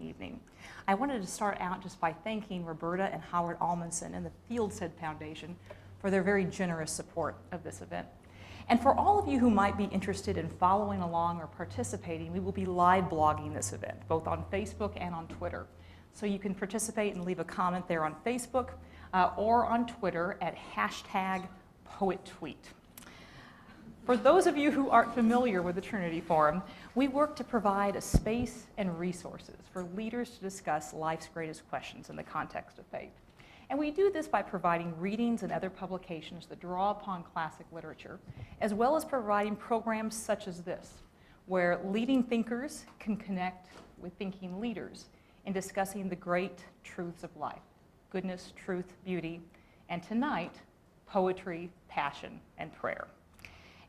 evening. I wanted to start out just by thanking Roberta and Howard Almanson and the Fieldstead Foundation for their very generous support of this event. And for all of you who might be interested in following along or participating, we will be live blogging this event, both on Facebook and on Twitter. So you can participate and leave a comment there on Facebook or on Twitter at #PoetTweet. For those of you who aren't familiar with the Trinity Forum, we work to provide a space and resources for leaders to discuss life's greatest questions in the context of faith. And we do this by providing readings and other publications that draw upon classic literature, as well as providing programs such as this, where leading thinkers can connect with thinking leaders in discussing the great truths of life: goodness, truth, beauty, and tonight, poetry, passion, and prayer.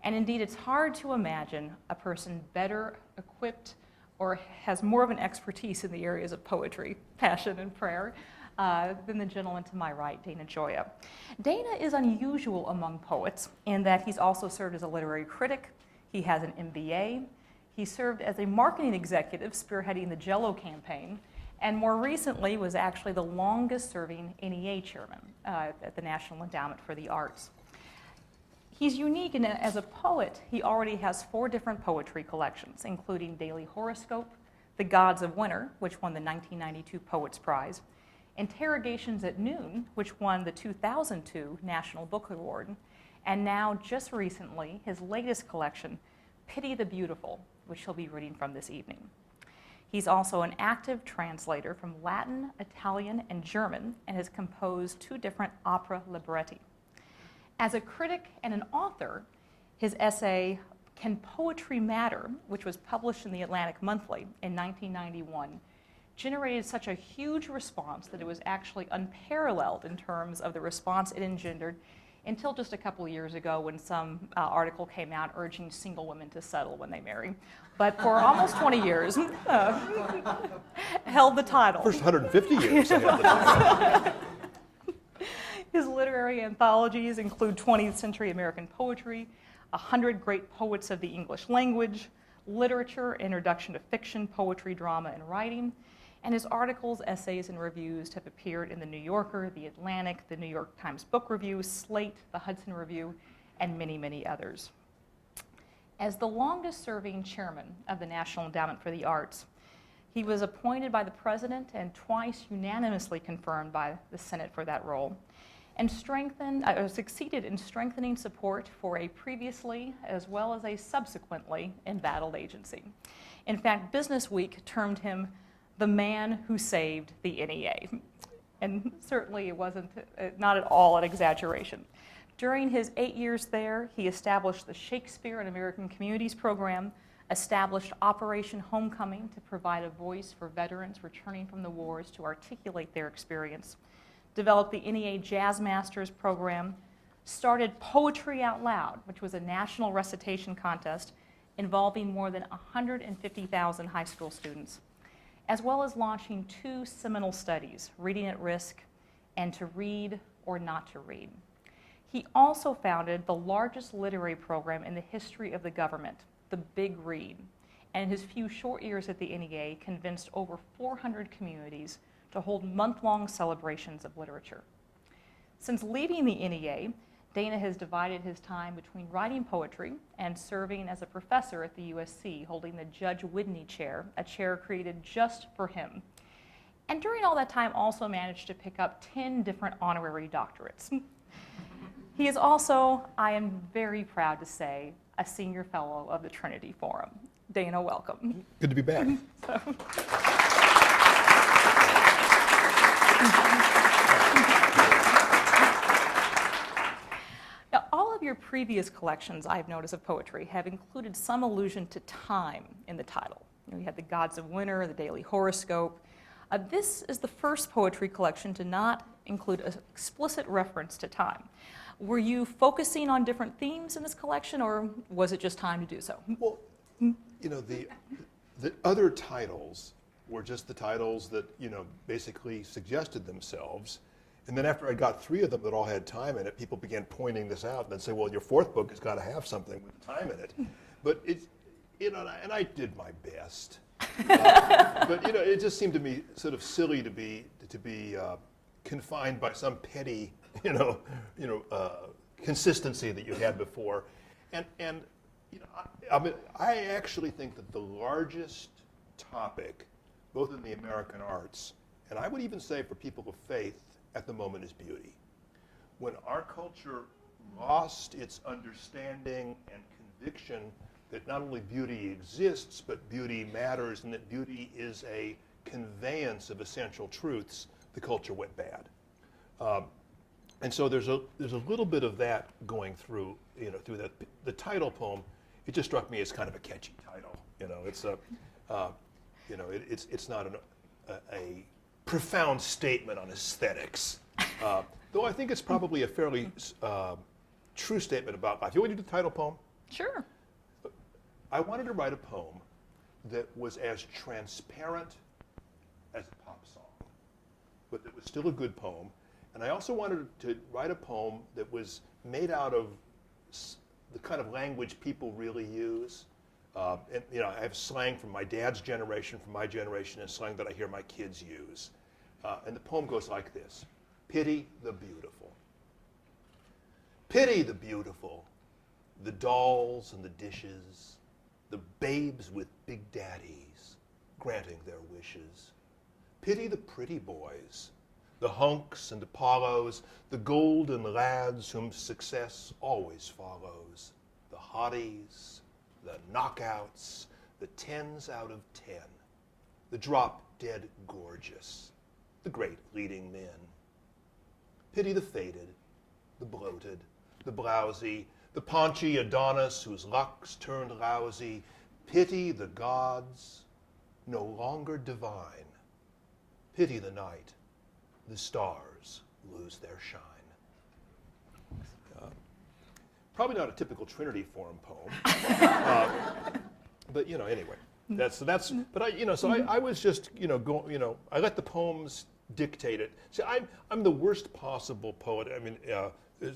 And indeed, it's hard to imagine a person better equipped or has more of an expertise in the areas of poetry, passion, and prayer than the gentleman to my right, Dana Gioia. Dana is unusual among poets in that he's also served as a literary critic. He has an MBA. He served as a marketing executive spearheading the Jell-O campaign, and more recently was actually the longest-serving NEA chairman at the National Endowment for the Arts. He's unique in that as a poet, he already has 4 different poetry collections, including Daily Horoscope, The Gods of Winter, which won the 1992 Poets Prize, Interrogations at Noon, which won the 2002 National Book Award, and now, just recently, his latest collection, Pity the Beautiful, which he'll be reading from this evening. He's also an active translator from Latin, Italian, and German, and has composed 2 different opera libretti. As a critic and an author, his essay, Can Poetry Matter?, which was published in the Atlantic Monthly in 1991, generated such a huge response that it was actually unparalleled in terms of the response it engendered until just a couple of years ago when some article came out urging single women to settle when they marry. But for almost 20 years, held the title. First 150 years, I held the title. His literary anthologies include 20th Century American Poetry, 100 Great Poets of the English Language, Literature, Introduction to Fiction, Poetry, Drama, and Writing, and his articles, essays, and reviews have appeared in The New Yorker, The Atlantic, The New York Times Book Review, Slate, The Hudson Review, and many, many others. As the longest-serving chairman of the National Endowment for the Arts, he was appointed by the president and twice unanimously confirmed by the Senate for that role, and succeeded in strengthening support for a previously as well as a subsequently embattled agency. In fact, Business Week termed him the man who saved the NEA. And certainly it wasn't, not at all an exaggeration. During his 8 years there, he established the Shakespeare in American Communities program, established Operation Homecoming to provide a voice for veterans returning from the wars to articulate their experience, developed the NEA Jazz Masters program, started Poetry Out Loud, which was a national recitation contest involving more than 150,000 high school students, as well as launching 2 seminal studies, Reading at Risk and To Read or Not to Read. He also founded the largest literary program in the history of the government, the Big Read, and in his few short years at the NEA convinced over 400 communities to hold month-long celebrations of literature. Since leaving the NEA, Dana has divided his time between writing poetry and serving as a professor at the USC, holding the Judge Whitney Chair, a chair created just for him. And during all that time also managed to pick up 10 different honorary doctorates. He is also, I am very proud to say, a senior fellow of the Trinity Forum. Dana, welcome. Good to be back. Now, all of your previous collections, I've noticed, of poetry have included some allusion to time in the title. You had The Gods of Winter, The Daily Horoscope. This is the first poetry collection to not include an explicit reference to time. Were you focusing on different themes in this collection, or was it just time to do so? Well, you know, the other titles were just the titles that, you know, basically suggested themselves. And then after I got 3 of them that all had time in it, people began pointing this out and then say, well, your 4th book has got to have something with time in it. But it's, you know, and I did my best. But it just seemed to me sort of silly to be confined by some petty, consistency that you had before, and I actually think that the largest topic, both in the American arts, and I would even say for people of faith at the moment, is beauty. When our culture lost its understanding and conviction that not only beauty exists, but beauty matters, and that beauty is a conveyance of essential truths, the culture went bad. And so there's a little bit of that going through, through the title poem. It just struck me as kind of a catchy title. It's not a profound statement on aesthetics, though I think it's probably a fairly true statement about life. You want to do the title poem? Sure. I wanted to write a poem that was as transparent as a pop song, but that was still a good poem. And I also wanted to write a poem that was made out of the kind of language people really use. I have slang from my dad's generation, from my generation, and slang that I hear my kids use. And the poem goes like this: Pity the beautiful. Pity the beautiful, the dolls and the dishes, the babes with big daddies granting their wishes. Pity the pretty boys, the hunks and Apollos, the golden lads whom success always follows, the hotties, the knockouts, the 10s out of 10, the drop-dead gorgeous, the great leading men. Pity the faded, the bloated, the blousy, the paunchy Adonis whose luck's turned lousy. Pity the gods, no longer divine. Pity the night, the stars lose their shine. Probably not a typical Trinity Forum poem, but anyway, that's. But I was just I let the poems dictate it. See, I'm the worst possible poet. I mean,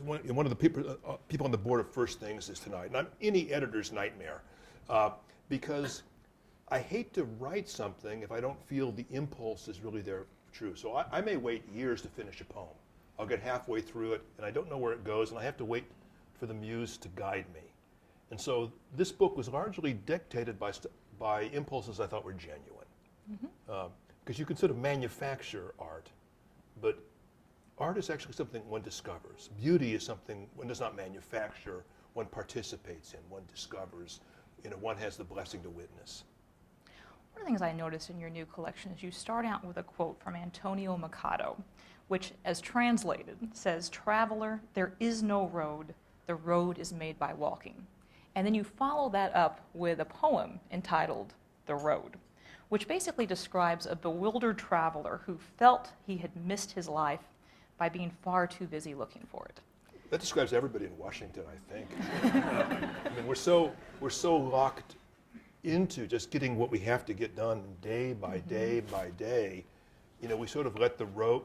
one of the people on the board of First Things is tonight, and I'm any editor's nightmare, because I hate to write something if I don't feel the impulse is really there true. So I may wait years to finish a poem. I'll get halfway through it, and I don't know where it goes, and I have to wait for the muse to guide me. And so this book was largely dictated by impulses I thought were genuine. Because you can sort of manufacture art, but art is actually something one discovers. Beauty is something one does not manufacture, one participates in, one discovers, one has the blessing to witness. One of the things I noticed in your new collection is you start out with a quote from Antonio Machado, which, as translated, says, "Traveler, there is no road. The road is made by walking." And then you follow that up with a poem entitled "The Road," which basically describes a bewildered traveler who felt he had missed his life by being far too busy looking for it. That describes everybody in Washington, I think. I mean, we're so locked into just getting what we have to get done day by day by day. We sort of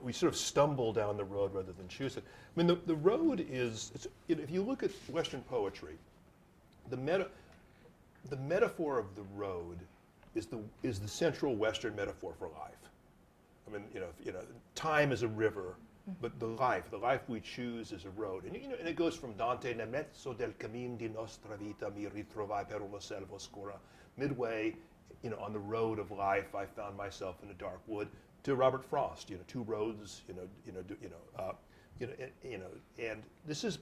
we sort of stumble down the road rather than choose it. I mean, the road is, if you look at Western poetry, the metaphor of the road is the central Western metaphor for life. I mean, time is a river, but the life we choose is a road. And and it goes from Dante, "Nel mezzo del cammin di nostra vita mi ritrovai per una selva oscura." Midway, on the road of life, I found myself in a dark wood. To Robert Frost, two roads, and this is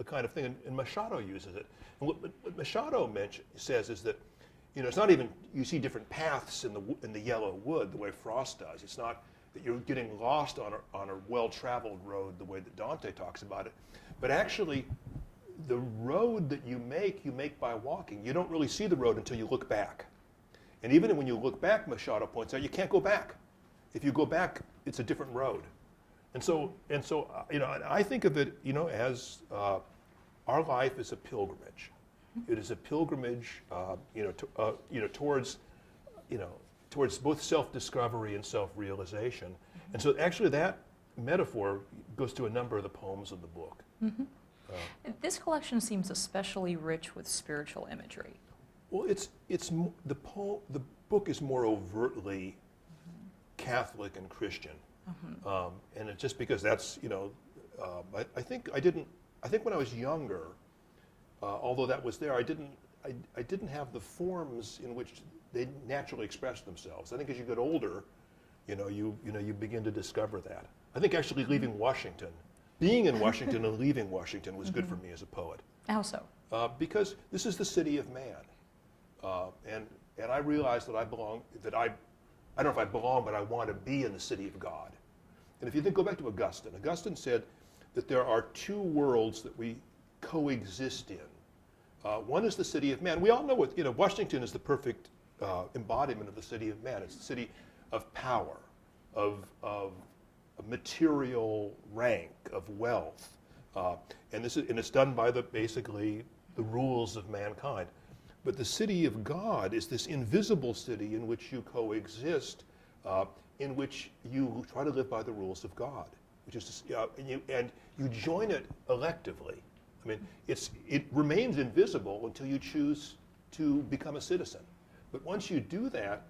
a kind of thing, and Machado uses it. And what Machado says is that, it's not even you see different paths in the yellow wood the way Frost does. It's not that you're getting lost on a well-traveled road the way that Dante talks about it, but actually, the road that you make by walking. You don't really see the road until you look back, and even when you look back, Machado points out, you can't go back. If you go back, it's a different road. And so, I think of it, as our life is a pilgrimage. It is a pilgrimage, towards both self-discovery and self-realization. And so, actually, that metaphor goes to a number of the poems of the book. This collection seems especially rich with spiritual imagery. Well, the book is more overtly Catholic and Christian, and it's just because that's I think when I was younger, although that was there, I didn't have the forms in which they naturally express themselves. I think as you get older, you begin to discover that. I think actually leaving Washington, being in Washington and leaving Washington was good for me as a poet. How so? Because this is the city of man, and I realized that I belong. I don't know if I belong, but I want to be in the city of God. And if you go back to Augustine, Augustine said that there are two worlds that we coexist in. One is the city of man. We all know Washington is the perfect embodiment of the city of man. It's the city of power, of material rank, of wealth, and it's done by basically the rules of mankind. But the city of God is this invisible city in which you coexist, in which you try to live by the rules of God, which is and you join it electively. I mean, it remains invisible until you choose to become a citizen. But once you do that,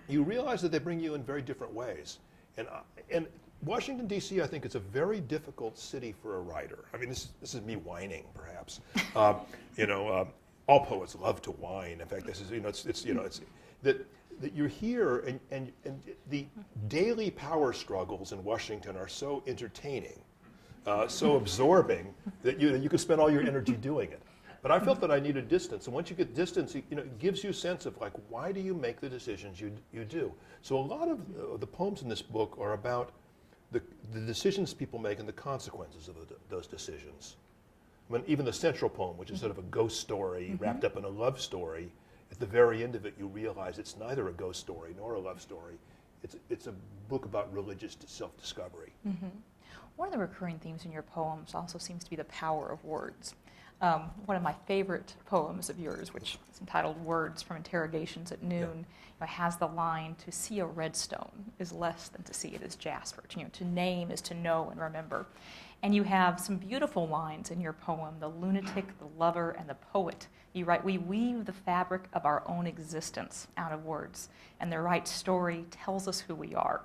you realize that they bring you in very different ways. And Washington, D.C., I think it's a very difficult city for a writer. I mean, this is me whining, perhaps. All poets love to whine. In fact, this is it's that you're here and the daily power struggles in Washington are so entertaining, so absorbing that you could spend all your energy doing it. But I felt that I needed distance, and once you get distance, it gives you a sense of like, why do you make the decisions you do? So a lot of the poems in this book are about the decisions people make and the consequences of those decisions. I mean, even the central poem, which is sort of a ghost story wrapped up in a love story, at the very end of it, you realize it's neither a ghost story nor a love story. It's a book about religious self-discovery. One of the recurring themes in your poems also seems to be the power of words. One of my favorite poems of yours, which is entitled Words from Interrogations at Noon, has the line, "To see a red stone is less than to see it as jasper." To name is to know and remember. And you have some beautiful lines in your poem, "The lunatic, the lover, and the poet." You write, "We weave the fabric of our own existence out of words, and the right story tells us who we are."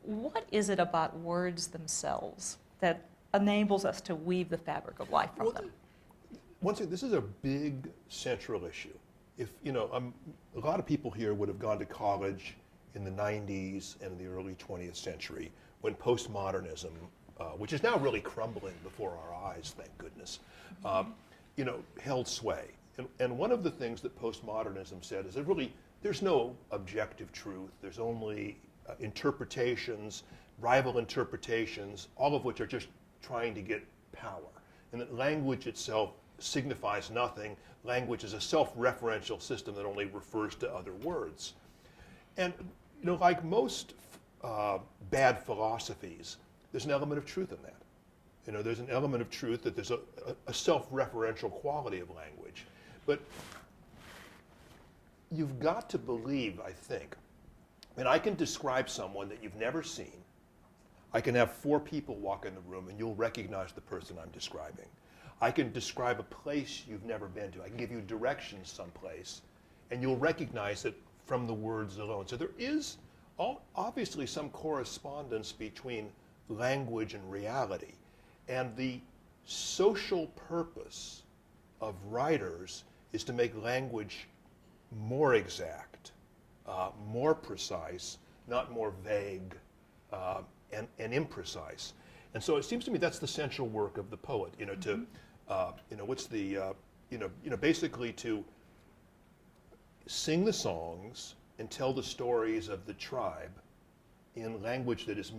What is it about words themselves that enables us to weave the fabric of life from them? Once again, this is a big central issue. If a lot of people here would have gone to college in the 90s and the early 20th century when postmodernism, which is now really crumbling before our eyes, thank goodness, held sway. And one of the things that postmodernism said is that there's no objective truth. There's only interpretations, rival interpretations, all of which are just trying to get power. And that language itself signifies nothing. Language is a self-referential system that only refers to other words. And like most bad philosophies, there's an element of truth in that. There's an element of truth that there's a self-referential quality of language. But you've got to believe, I think, and I can describe someone that you've never seen. I can have 4 people walk in the room and you'll recognize the person I'm describing. I can describe a place you've never been to. I can give you directions someplace and you'll recognize it from the words alone. So there is obviously some correspondence between language and reality. And the social purpose of writers is to make language more exact, more precise, not more vague and imprecise. And so it seems to me that's the central work of the poet, basically to sing the songs and tell the stories of the tribe in language that is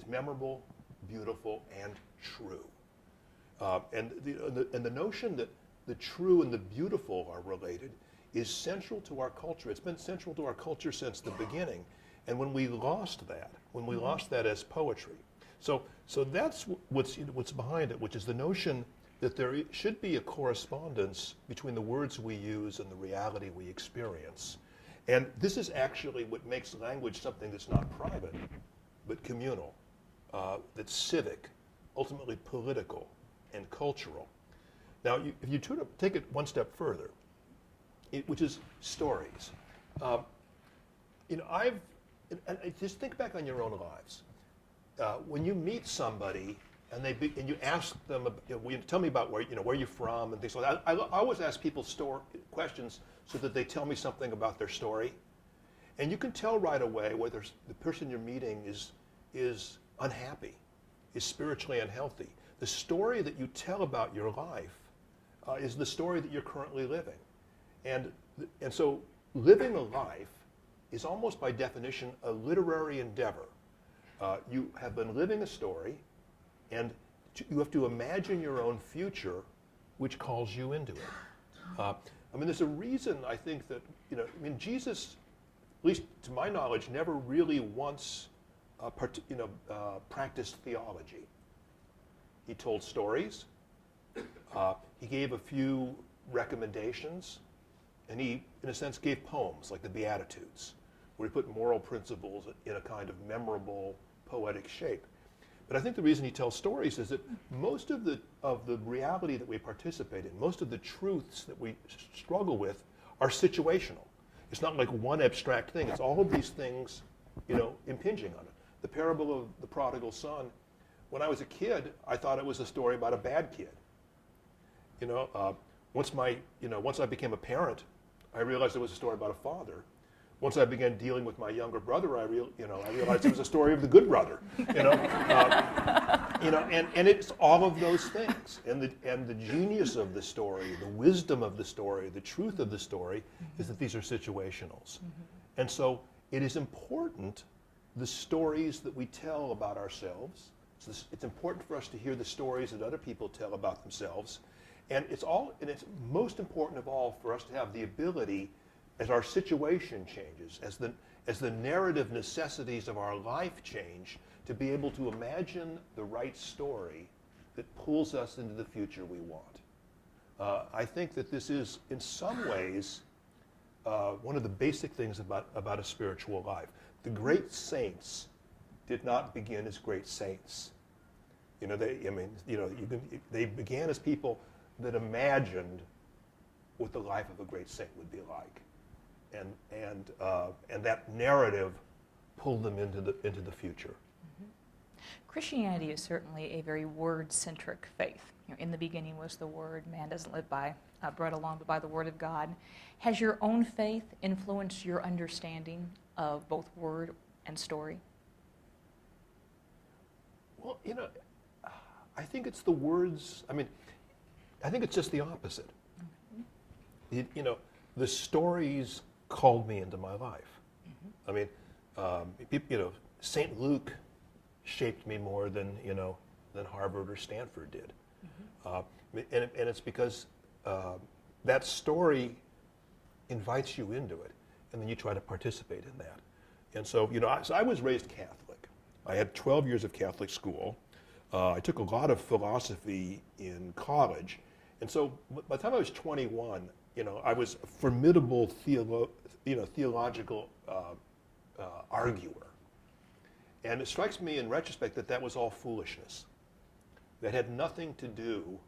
memorable, beautiful, and true. And the notion that the true and the beautiful are related is central to our culture. It's been central to our culture since the beginning. And when we lost that as poetry. So that's what's behind it, which is the notion that there should be a correspondence between the words we use and the reality we experience. And this is actually what makes language something that's not private, but communal, that's civic, ultimately political and cultural. Now, if you take it one step further, which is stories. Just think back on your own lives. When you meet somebody and you ask them, tell me about where you're from and things like that. I always ask people questions so that they tell me something about their story, and you can tell right away whether the person you're meeting is unhappy, is spiritually unhealthy. The story that you tell about your life is the story that you're currently living, and so living a life is almost by definition a literary endeavor. You have been living a story, and you have to imagine your own future, which calls you into it. There's a reason I think that Jesus, at least to my knowledge, never really once practiced theology. He told stories. He gave a few recommendations, and he, in a sense, gave poems like the Beatitudes, where he put moral principles in a kind of memorable, poetic shape. But I think the reason he tells stories is that most of the reality that we participate in, most of the truths that we struggle with, are situational. It's not like one abstract thing. It's all of these things, impinging on it. The parable of the prodigal son. When I was a kid, I thought it was a story about a bad kid. Once I became a parent, I realized it was a story about a father. Once I began dealing with my younger brother, I realized it was a story of the good brother. And it's all of those things. And the genius of the story, the wisdom of the story, the truth of the story, is that these are situationals. And so it is important, the stories that we tell about ourselves. It's important for us to hear the stories that other people tell about themselves. And it's most important of all for us to have the ability, as our situation changes, as the narrative necessities of our life change, to be able to imagine the right story that pulls us into the future we want. I think that this is, in some ways, one of the basic things about a spiritual life. The great saints did not begin as great saints. They began as people that imagined what the life of a great saint would be like. And that narrative pulled them into the future. Christianity is certainly a very word-centric faith. In the beginning was the Word. Man doesn't live by bread alone, but by the Word of God. Has your own faith influenced your understanding of both word and story? Well, I think it's the words. I think it's just the opposite. The stories called me into my life. St. Luke shaped me more than Harvard or Stanford did. And it's because that story invites you into it, and then you try to participate in that. And so, so I was raised Catholic. I had 12 years of Catholic school. I took a lot of philosophy in college. And so by the time I was 21, I was a formidable theological arguer. And it strikes me in retrospect that was all foolishness. That had nothing to do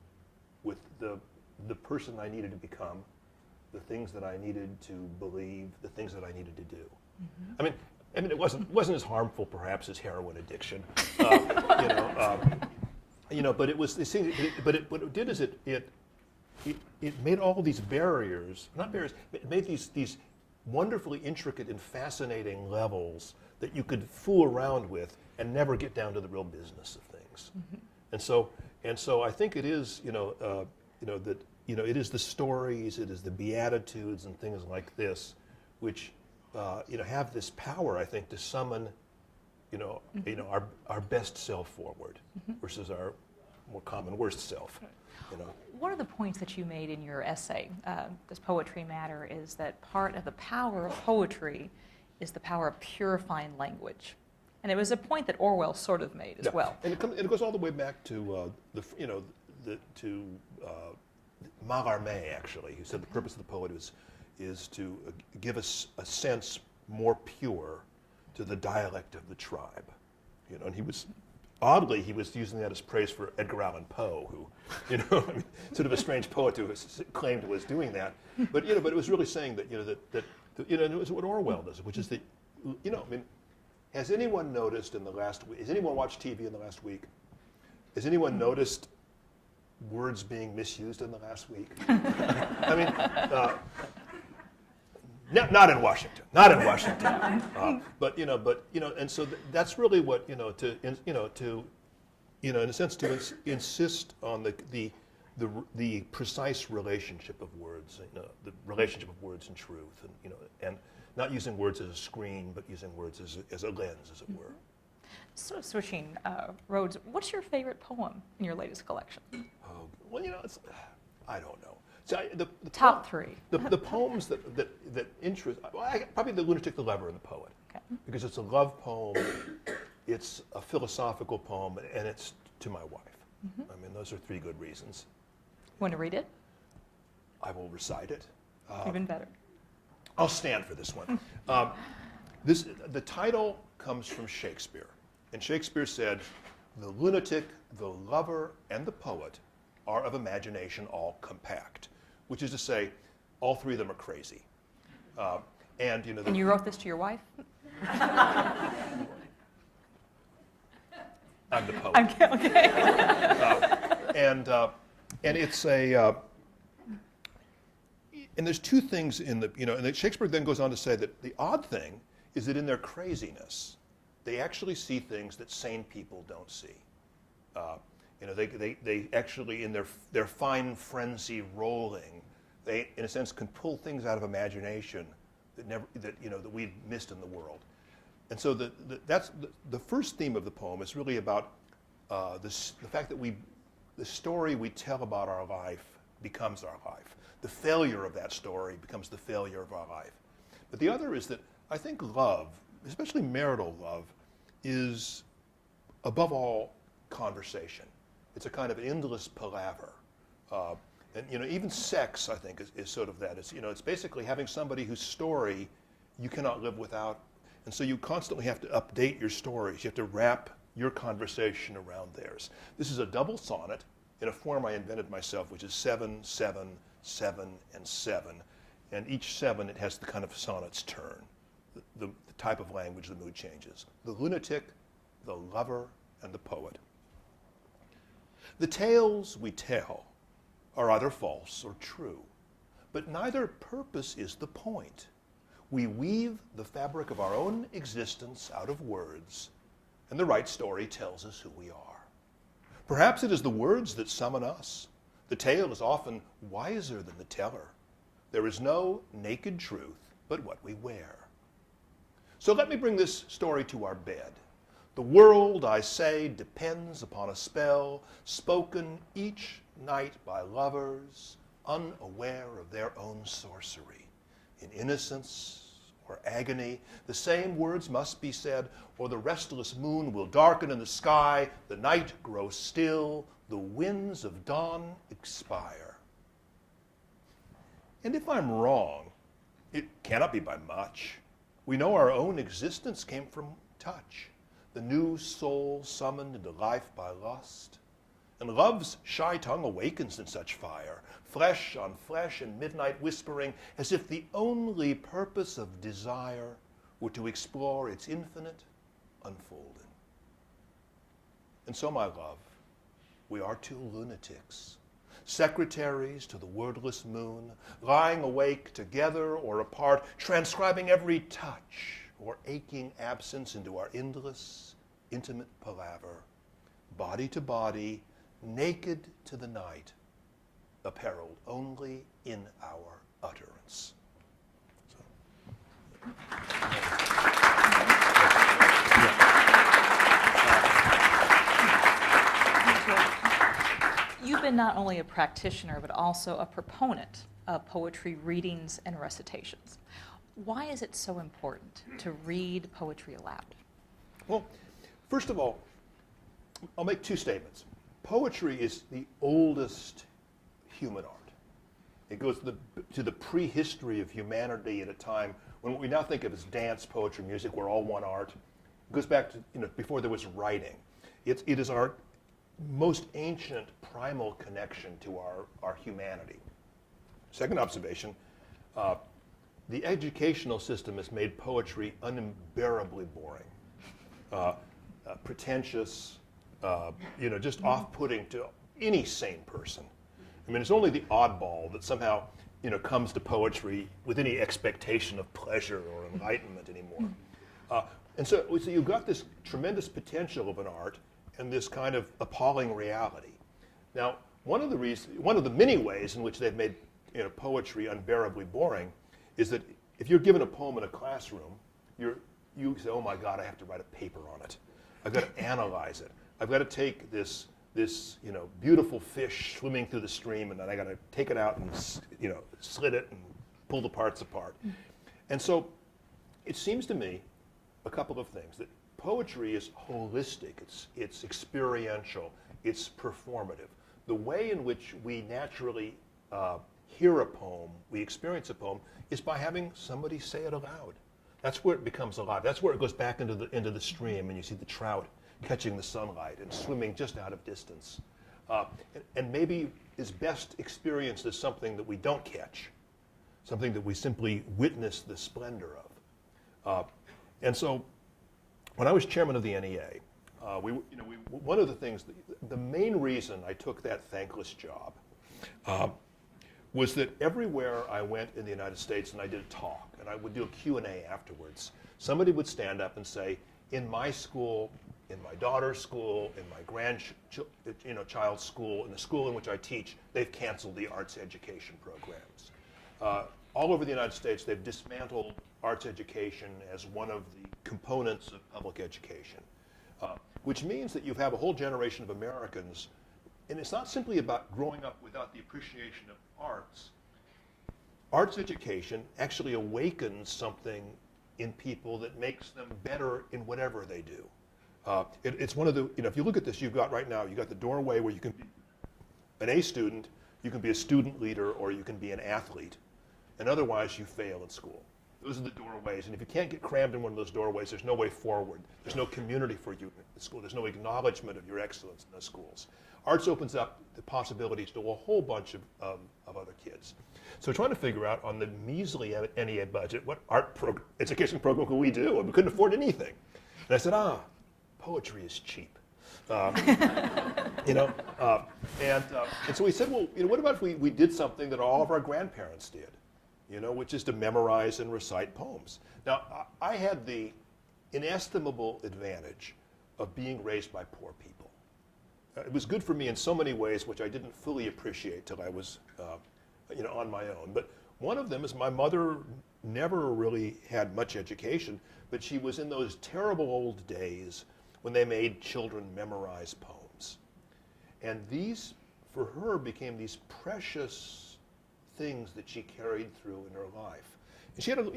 with the person I needed to become, the things that I needed to believe, the things that I needed to do. It wasn't as harmful perhaps as heroin addiction, but it was. What it did is it made all these barriers, not barriers, it made these wonderfully intricate and fascinating levels that you could fool around with and never get down to the real business of things. And so I think it is, it is the stories, it is the Beatitudes and things like this, which have this power, I think, to summon, our best self forward versus our more common worst self. One of the points that you made in your essay, Does Poetry Matter?, is that part of the power of poetry is the power of purifying language. And it was a point that Orwell sort of made as well. And it goes all the way back to Mallarmé, actually, who said the purpose of the poet is to give us a sense more pure to the dialect of the tribe. And he was oddly, he was using that as praise for Edgar Allan Poe, who, I mean, sort of a strange poet who claimed was doing that. But but it was really saying that that and it was what Orwell does, which is that I mean, has anyone noticed in the last week? Has anyone watched TV in the last week? Has anyone noticed words being misused in the last week? I mean, not in Washington, but and so that's really what in a sense to insist on the precise relationship of words, the relationship of words and truth, and not using words as a screen, but using words as a lens, as it were. So switching roads, what's your favorite poem in your latest collection? Oh, well, I don't know. So the Top three. The poems that interest, probably The Lunatic, the Lover, and The Poet. Okay. Because it's a love poem, it's a philosophical poem, and it's to my wife. Mm-hmm. I mean, those are three good reasons. Want to read it? I will recite it. Even better. I'll stand for this one. The title comes from Shakespeare. And Shakespeare said, "The lunatic, the lover, and the poet are of imagination all compact," which is to say, all three of them are crazy. And you wrote this to your wife? I'm the poet. Okay. And it's and there's two things in and Shakespeare then goes on to say that the odd thing is that in their craziness, they actually see things that sane people don't see. They actually, in their fine frenzy rolling, they, in a sense, can pull things out of imagination that we missed in the world. And so that's the first theme of the poem is really about the fact that the story we tell about our life becomes our life. The failure of that story becomes the failure of our life. But the other is that I think love, especially marital love, is above all conversation. It's a kind of endless palaver. And even sex, I think, is sort of that. It's basically having somebody whose story you cannot live without. And so you constantly have to update your stories. You have to wrap your conversation around theirs. This is a double sonnet in a form I invented myself, which is 7, 7, 7, and 7. And each 7, it has the kind of sonnet's turn. The type of language, the mood changes. The lunatic, the lover, and the poet. The tales we tell are either false or true, but neither purpose is the point. We weave the fabric of our own existence out of words, and the right story tells us who we are. Perhaps it is the words that summon us. The tale is often wiser than the teller. There is no naked truth but what we wear. So let me bring this story to our bed. The world, I say, depends upon a spell spoken each night by lovers, unaware of their own sorcery. In innocence or agony, the same words must be said, or the restless moon will darken in the sky, the night grow still, the winds of dawn expire. And if I'm wrong, it cannot be by much. We know our own existence came from touch, the new soul summoned into life by lust. And love's shy tongue awakens in such fire, flesh on flesh and midnight whispering, as if the only purpose of desire were to explore its infinite unfolding. And so, my love, we are two lunatics, secretaries to the wordless moon, lying awake together or apart, transcribing every touch or aching absence into our endless, intimate palaver, body to body, naked to the night, apparelled only in our utterance. You've been not only a practitioner, but also a proponent of poetry readings and recitations. Why is it so important to read poetry aloud? Well, first of all, I'll make two statements. Poetry is the oldest human art. It goes to the prehistory of humanity at a time when what we now think of as dance, poetry, music were all one art. It goes back to before there was writing. It is our most ancient primal connection to our humanity. Second observation, the educational system has made poetry unbearably boring, pretentious, just off-putting to any sane person. I mean, it's only the oddball that somehow, comes to poetry with any expectation of pleasure or enlightenment anymore. And so you've got this tremendous potential of an art and this kind of appalling reality. Now, one of the many ways in which they've made poetry unbearably boring is that if you're given a poem in a classroom, you say, oh my God, I have to write a paper on it. I've got to analyze it. I've got to take this beautiful fish swimming through the stream, and then I got to take it out and slit it and pull the parts apart. And so it seems to me a couple of things. That poetry is holistic, it's experiential, it's performative. The way in which we naturally hear a poem, we experience a poem, is by having somebody say it aloud. That's where it becomes alive. That's where it goes back into the stream, and you see the trout catching the sunlight and swimming just out of distance. And maybe is best experienced as something that we don't catch, something that we simply witness the splendor of. And so, when I was chairman of the NEA, one of the things, the main reason I took that thankless job was that everywhere I went in the United States and I did a talk, and I would do a Q&A afterwards, somebody would stand up and say, in my school, in my daughter's school, in my grandchild's school, in the school in which I teach, they've canceled the arts education programs. All over the United States, they've dismantled arts education as one of the components of public education, which means that you have a whole generation of Americans, and it's not simply about growing up without the appreciation of arts. Arts education actually awakens something in people that makes them better in whatever they do. It's one of the, if you look at this, you've got the doorway where you can be an A student, you can be a student leader, or you can be an athlete. And otherwise, you fail in school. Those are the doorways. And if you can't get crammed in one of those doorways, there's no way forward. There's no community for you in the school. There's no acknowledgement of your excellence in those schools. Arts opens up the possibilities to a whole bunch of other kids. So we're trying to figure out on the measly NEA budget, what education program could we do? And we couldn't afford anything. And I said, poetry is cheap. And so we said, well, what about if we did something that all of our grandparents did, which is to memorize and recite poems. Now, I had the inestimable advantage of being raised by poor people. It was good for me in so many ways, which I didn't fully appreciate till I was, on my own. But one of them is my mother never really had much education, but she was in those terrible old days when they made children memorize poems. And these, for her, became these precious things that she carried through in her life. And she had a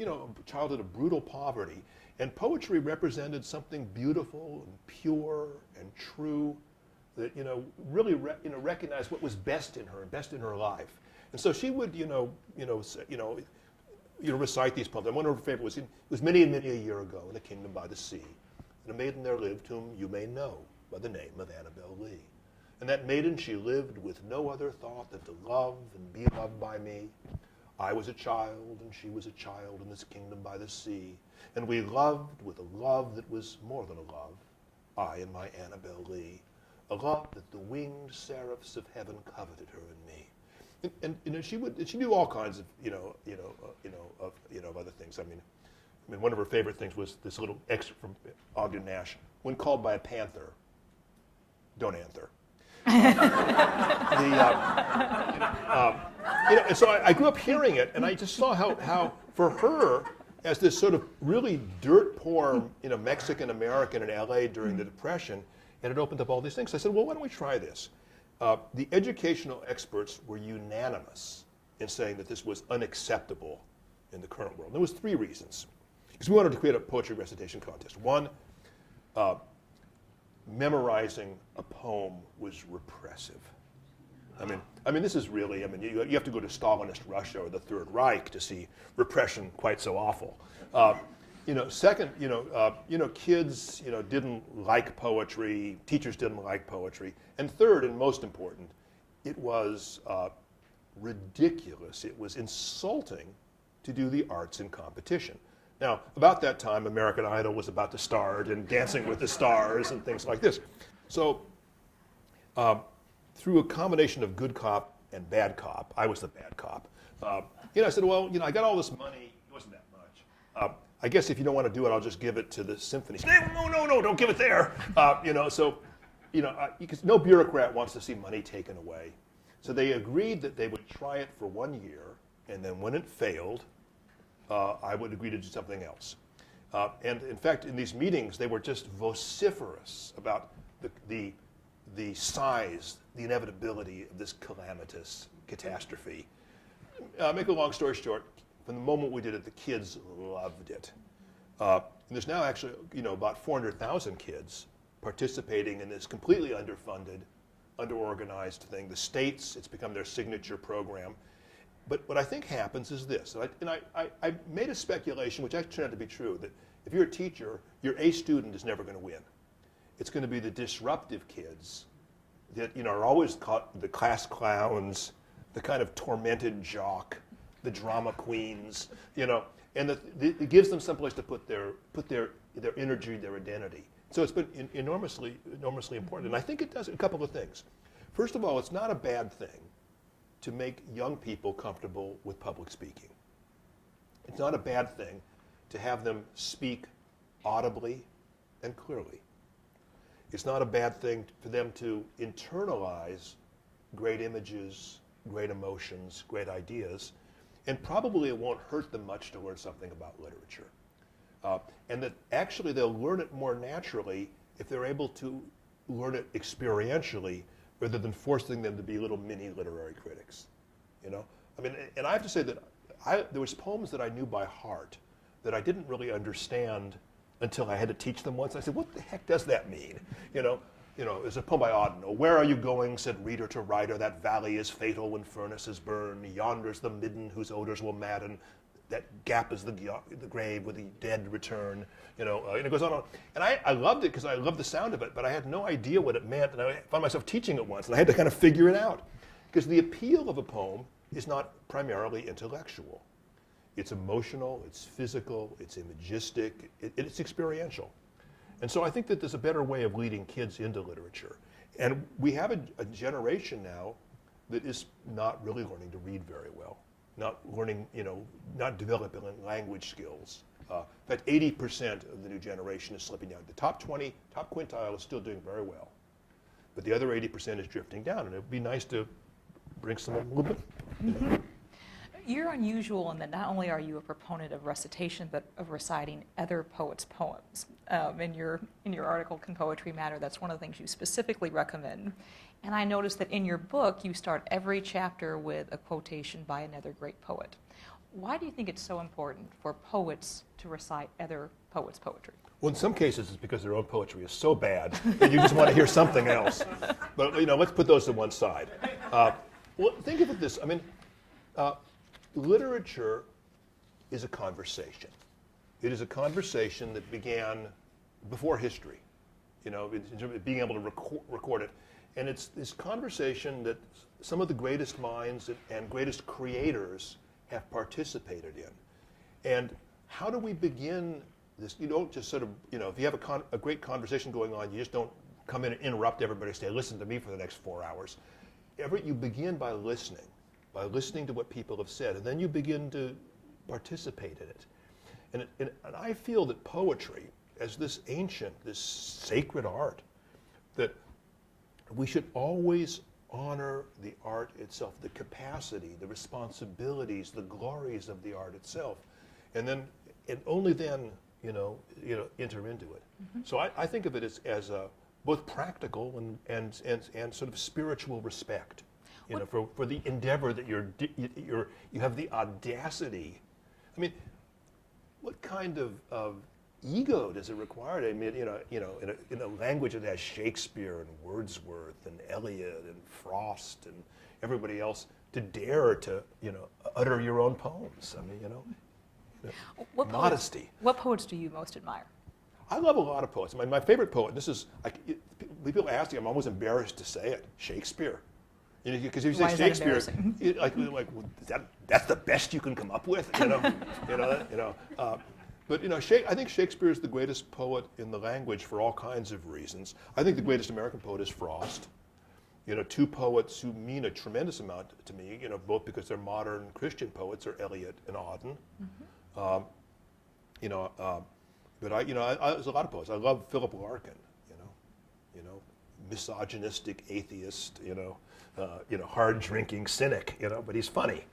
childhood of brutal poverty, and poetry represented something beautiful and pure and true that really recognized what was best in her and best in her life. And so she would recite these poems. And one of her favorites was many and many a year ago in a kingdom by the sea, and a maiden there lived whom you may know by the name of Annabel Lee. And that maiden, she lived with no other thought than to love and be loved by me. I was a child, and she was a child in this kingdom by the sea. And we loved with a love that was more than a love, I and my Annabel Lee, a love that the winged seraphs of heaven coveted her and me. And she knew all kinds of other things. I mean, one of her favorite things was this little excerpt from Ogden Nash. When called by a panther, don't answer. And so I grew up hearing it, and I just saw how for her, as this sort of really dirt poor, Mexican American in LA during the Depression, and it opened up all these things. So I said, well, why don't we try this? The educational experts were unanimous in saying that this was unacceptable in the current world. There was 3 reasons. Because we wanted to create a poetry recitation contest. One, memorizing a poem was repressive. I mean, this is really, you have to go to Stalinist Russia or the Third Reich to see repression quite so awful. Second, kids, didn't like poetry. Teachers didn't like poetry. And third, and most important, it was ridiculous. It was insulting to do the arts in competition. Now, about that time, American Idol was about to start, and Dancing with the Stars, and things like this. So, through a combination of good cop and bad cop, I was the bad cop. I said, well, I got all this money. It wasn't that much. I guess if you don't want to do it, I'll just give it to the symphony. No, don't give it there. Because no bureaucrat wants to see money taken away. So they agreed that they would try it for 1 year, and then when it failed, I would agree to do something else. And in fact, in these meetings, they were just vociferous about the size, the inevitability of this calamitous catastrophe. Make a long story short, from the moment we did it, the kids loved it. And there's now actually, about 400,000 kids participating in this completely underfunded, underorganized thing. The states, it's become their signature program. But what I think happens is this, and I made a speculation, which actually turned out to be true, that if you're a teacher, your A student is never going to win. It's going to be the disruptive kids that are always caught the class clowns, the kind of tormented jock, the drama queens, and it gives them someplace to put their energy, their identity. So it's been enormously important, and I think it does a couple of things. First of all, it's not a bad thing to make young people comfortable with public speaking. It's not a bad thing to have them speak audibly and clearly. It's not a bad thing for them to internalize great images, great emotions, great ideas, and probably it won't hurt them much to learn something about literature. And that actually they'll learn it more naturally if they're able to learn it experientially rather than forcing them to be little mini literary critics. And I have to say that there was poems that I knew by heart that I didn't really understand until I had to teach them once. I said, what the heck does that mean? There's a poem by Auden. Where are you going, said reader to writer, that valley is fatal when furnaces burn, yonder's the midden whose odors will madden, that gap is the grave where the dead return, and it goes on and on. And I loved it because I loved the sound of it, but I had no idea what it meant, and I found myself teaching it once, and I had to kind of figure it out. Because the appeal of a poem is not primarily intellectual. It's emotional, it's physical, it's imagistic, it's experiential. And so I think that there's a better way of leading kids into literature. And we have a generation now that is not really learning to read very well, not learning, not developing language skills. In fact, 80% of the new generation is slipping down. The top quintile is still doing very well. But the other 80% is drifting down, and it would be nice to bring some a little bit. Mm-hmm. You're unusual in that not only are you a proponent of recitation, but of reciting other poets' poems. In your article, Can Poetry Matter, that's one of the things you specifically recommend. And I noticed that in your book, you start every chapter with a quotation by another great poet. Why do you think it's so important for poets to recite other poets' poetry? Well, in some cases, it's because their own poetry is so bad that you just want to hear something else. But let's put those to one side. Well, think of it this. Literature is a conversation. It is a conversation that began before history, in terms of being able to record it. And it's this conversation that some of the greatest minds and greatest creators have participated in. And how do we begin this? You don't just sort of, if you have a great conversation going on, you just don't come in and interrupt everybody and say, listen to me for the next 4 hours. You begin by listening to what people have said, and then you begin to participate in it. And I feel that poetry, as this ancient, this sacred art, that we should always honor the art itself, the capacity, the responsibilities, the glories of the art itself, and only then, enter into it. Mm-hmm. So I think of it as both practical and sort of spiritual respect. For the endeavor that you have the audacity. What kind of ego does it require? In a language that has Shakespeare and Wordsworth and Eliot and Frost and everybody else to dare to utter your own poems. What modesty. What poets do you most admire? I love a lot of poets. My favorite poet, this is, people ask me, I'm almost embarrassed to say it, Shakespeare. Because if you Why say is that Shakespeare, embarrassing? that's the best you can come up with, But I think Shakespeare is the greatest poet in the language for all kinds of reasons. I think the greatest American poet is Frost. Two poets who mean a tremendous amount to me. Both because they're modern Christian poets, are Eliot and Auden. But there's a lot of poets. I love Philip Larkin. Misogynistic atheist. Hard drinking cynic. But he's funny.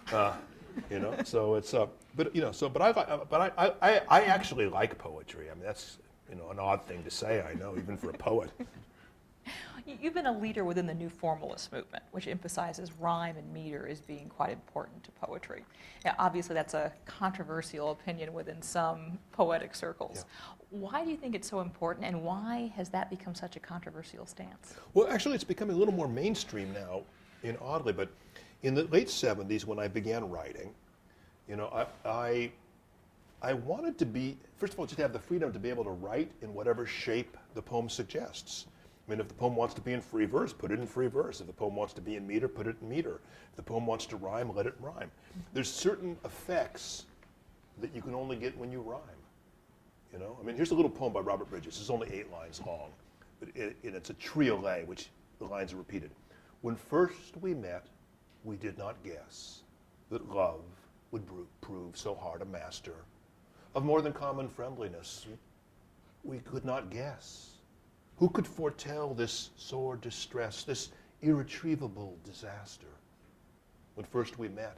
So it's I actually like poetry. I mean, that's an odd thing to say, I know, even for a poet. You've been a leader within the New Formalist movement, which emphasizes rhyme and meter as being quite important to poetry. Now, obviously, that's a controversial opinion within some poetic circles. Yeah. Why do you think it's so important, and why has that become such a controversial stance? Well, actually, it's becoming a little more mainstream now, oddly, but in the late 70s, when I began writing, I wanted to be, first of all, just have the freedom to be able to write in whatever shape the poem suggests. I mean, if the poem wants to be in free verse, put it in free verse. If the poem wants to be in meter, put it in meter. If the poem wants to rhyme, let it rhyme. There's certain effects that you can only get when you rhyme. I mean, here's a little poem by Robert Bridges. It's only 8 lines long, but it's a triolet, which the lines are repeated. When first we met, we did not guess that love would prove so hard a master. Of more than common friendliness, we could not guess. Who could foretell this sore distress, this irretrievable disaster? When first we met,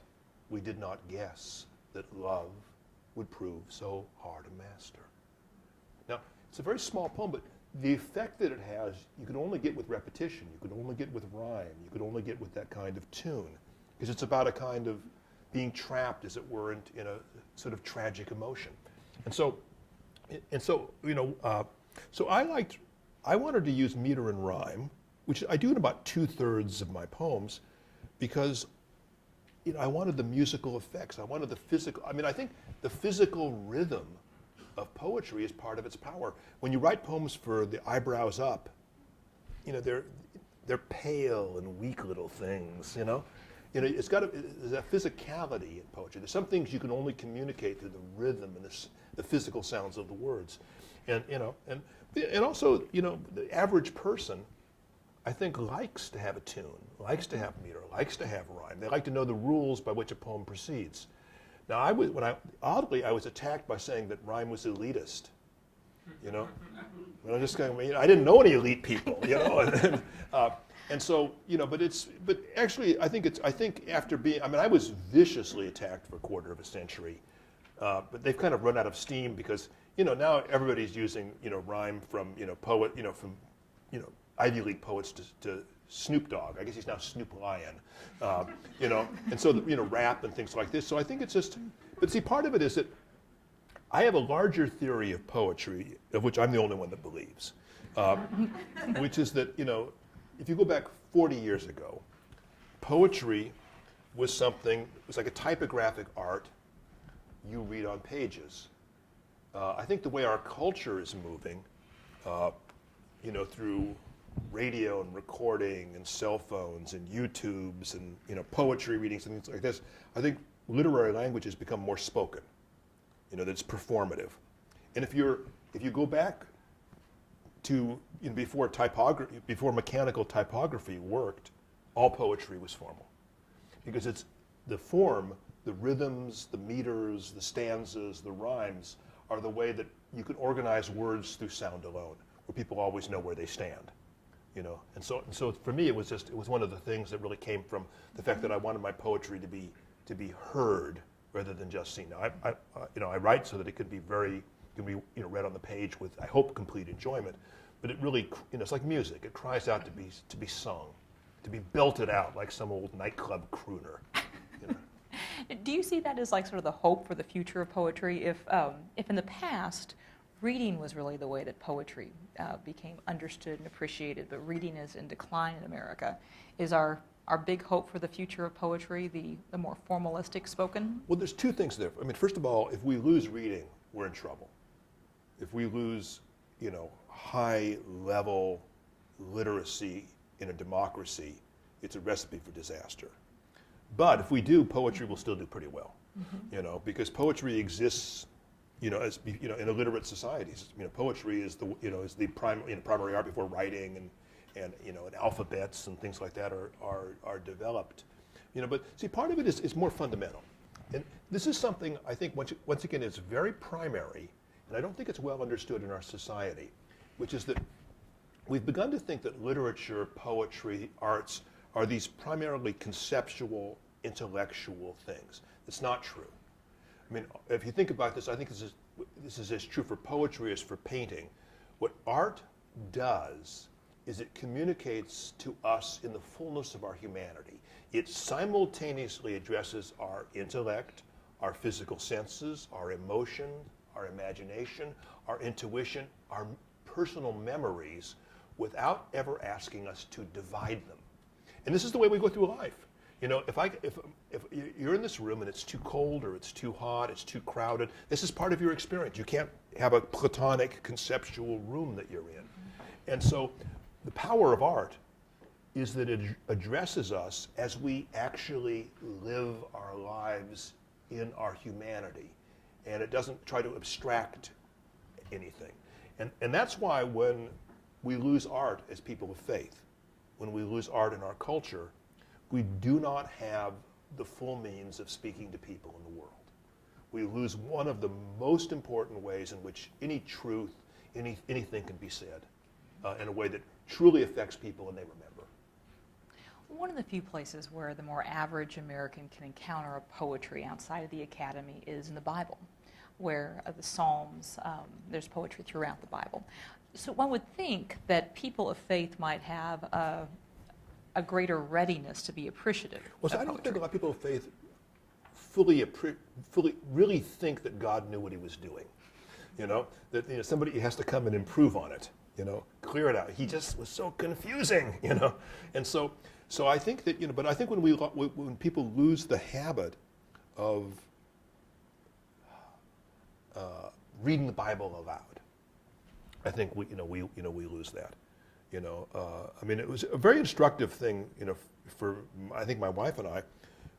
we did not guess that love would prove so hard a master. Now, it's a very small poem, but the effect that it has, you can only get with repetition. You can only get with rhyme. You can only get with that kind of tune. Because it's about a kind of being trapped, as it were, in a sort of tragic emotion. So I wanted to use meter and rhyme, which I do in about 2/3 of my poems, because I wanted the musical effects. I wanted the physical. I mean, I think the physical rhythm of poetry is part of its power. When you write poems for the eyebrows up, they're pale and weak little things. It's got there's a physicality in poetry. There's some things you can only communicate through the rhythm and the physical sounds of the words, and also the average person, I think, likes to have a tune, likes to have meter, likes to have rhyme. They like to know the rules by which a poem proceeds. Now, I was attacked by saying that rhyme was elitist. And I just I didn't know any elite people, and so but actually I think after being, I was viciously attacked for a quarter of a century, but they've kind of run out of steam because now everybody's using rhyme from from Ivy League poets to Snoop Dogg. I guess he's now Snoop Lion, and so rap and things like this. So I think it's just, but see, part of it is that I have a larger theory of poetry, of which I'm the only one that believes, which is that if you go back 40 years ago, poetry was like a typographic art you read on pages. I think the way our culture is moving, through radio and recording and cell phones and YouTubes and poetry readings and things like this, I think literary language has become more spoken. That it's performative. And if you go back to before mechanical typography worked, all poetry was formal, because it's the form, the rhythms, the meters, the stanzas, the rhymes are the way that you can organize words through sound alone, where people always know where they stand. And so for me, it was one of the things that really came from the fact that I wanted my poetry to be heard rather than just seen. Now, I write so that it can be read on the page with, I hope, complete enjoyment. But it really, it's like music. It cries out to be sung, to be belted out like some old nightclub crooner. Do you see that as like sort of the hope for the future of poetry? If in the past, reading was really the way that poetry became understood and appreciated, but reading is in decline in America, is our our big hope for the future of poetry, the more formalistic spoken? Well, there's two things there. I mean, first of all, if we lose reading, we're in trouble. If we lose, high-level literacy in a democracy, it's a recipe for disaster. But if we do, poetry will still do pretty well, because poetry exists, as in illiterate societies. Poetry is the primary art before writing and alphabets and things like that are developed. But see, part of it is more fundamental. And this is something I think once again is very primary, and I don't think it's well understood in our society, which is that we've begun to think that literature, poetry, arts are these primarily conceptual, intellectual things. It's not true. I mean, if you think about this, I think this is as true for poetry as for painting. What art does is it communicates to us in the fullness of our humanity. It simultaneously addresses our intellect, our physical senses, our emotion, our imagination, our intuition, our personal memories, without ever asking us to divide them. And this is the way we go through life. If you're in this room and it's too cold or it's too hot, it's too crowded, this is part of your experience. You can't have a platonic conceptual room that you're in. And so the power of art is that it addresses us as we actually live our lives in our humanity. And it doesn't try to abstract anything. And that's why when we lose art as people of faith, when we lose art in our culture, we do not have the full means of speaking to people in the world. We lose one of the most important ways in which any truth, anything can be said in a way that truly affects people and they remember. One of the few places where the more average American can encounter a poetry outside of the academy is in the Bible, where the Psalms, there's poetry throughout the Bible. So one would think that people of faith might have a greater readiness to be appreciative. Well, so I don't think a lot of people of faith fully really think that God knew what he was doing. That somebody has to come and improve on it, clear it out. He just was so confusing, And so I think that, but I think when people lose the habit of reading the Bible aloud, I think we lose that. I mean, it was a very instructive thing, for I think my wife and I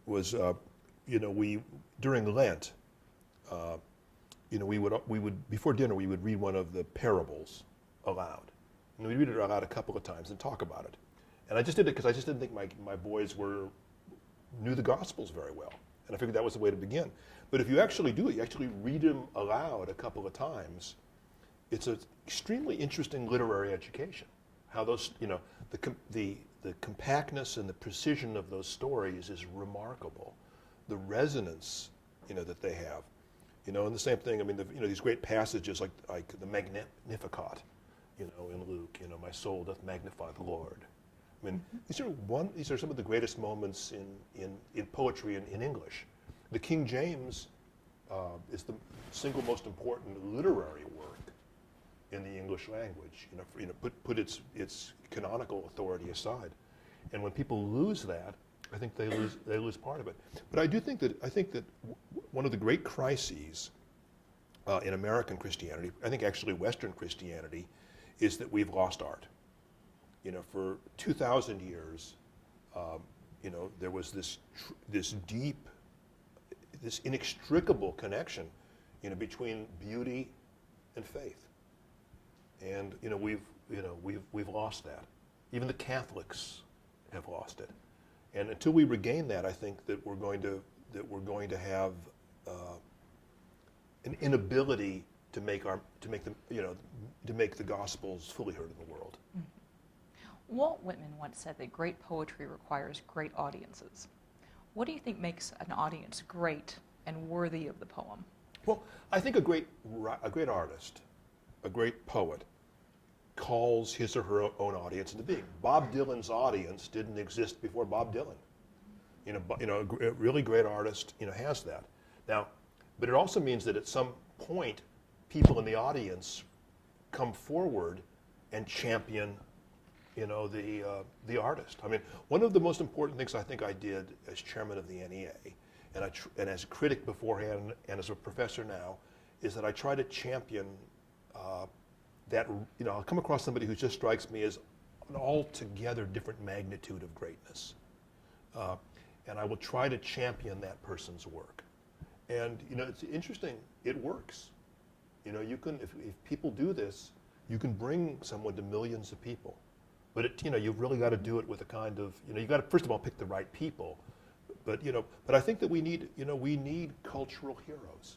was, we during Lent, we would before dinner we would read one of the parables aloud, and we'd read it aloud a couple of times and talk about it. And I just did it because I just didn't think my boys knew the Gospels very well, and I figured that was the way to begin. But if you actually do it, you actually read them aloud a couple of times. It's an extremely interesting literary education. How those, the compactness and the precision of those stories is remarkable. The resonance, that they have, and the same thing. I mean, these great passages like the Magnificat, in Luke. My soul doth magnify the Lord. I mean, these are some of the greatest moments in poetry in English. The King James is the single most important literary work in the English language, put its canonical authority aside, and when people lose that, I think they lose part of it. But I think that one of the great crises in American Christianity, I think actually Western Christianity, is that we've lost art. For 2,000 years, there was this deep, this inextricable connection, between beauty and faith. And we've lost that. Even the Catholics have lost it. And until we regain that, I think that we're going to have an inability to make the Gospels fully heard in the world. Mm-hmm. Walt Whitman once said that great poetry requires great audiences. What do you think makes an audience great and worthy of the poem? Well, I think a great artist, a great poet, calls his or her own audience into being. Bob Dylan's audience didn't exist before Bob Dylan. A really great artist, has that. Now, but it also means that at some point, people in the audience come forward and champion the artist. I mean, one of the most important things I think I did as chairman of the NEA, and as a critic beforehand and as a professor now, is that I try to champion that. I'll come across somebody who just strikes me as an altogether different magnitude of greatness, and I will try to champion that person's work. And it's interesting. It works. You can if people do this, you can bring someone to millions of people. But you've really got to do it with a kind of, you've got to first of all pick the right people. But I think that we need cultural heroes.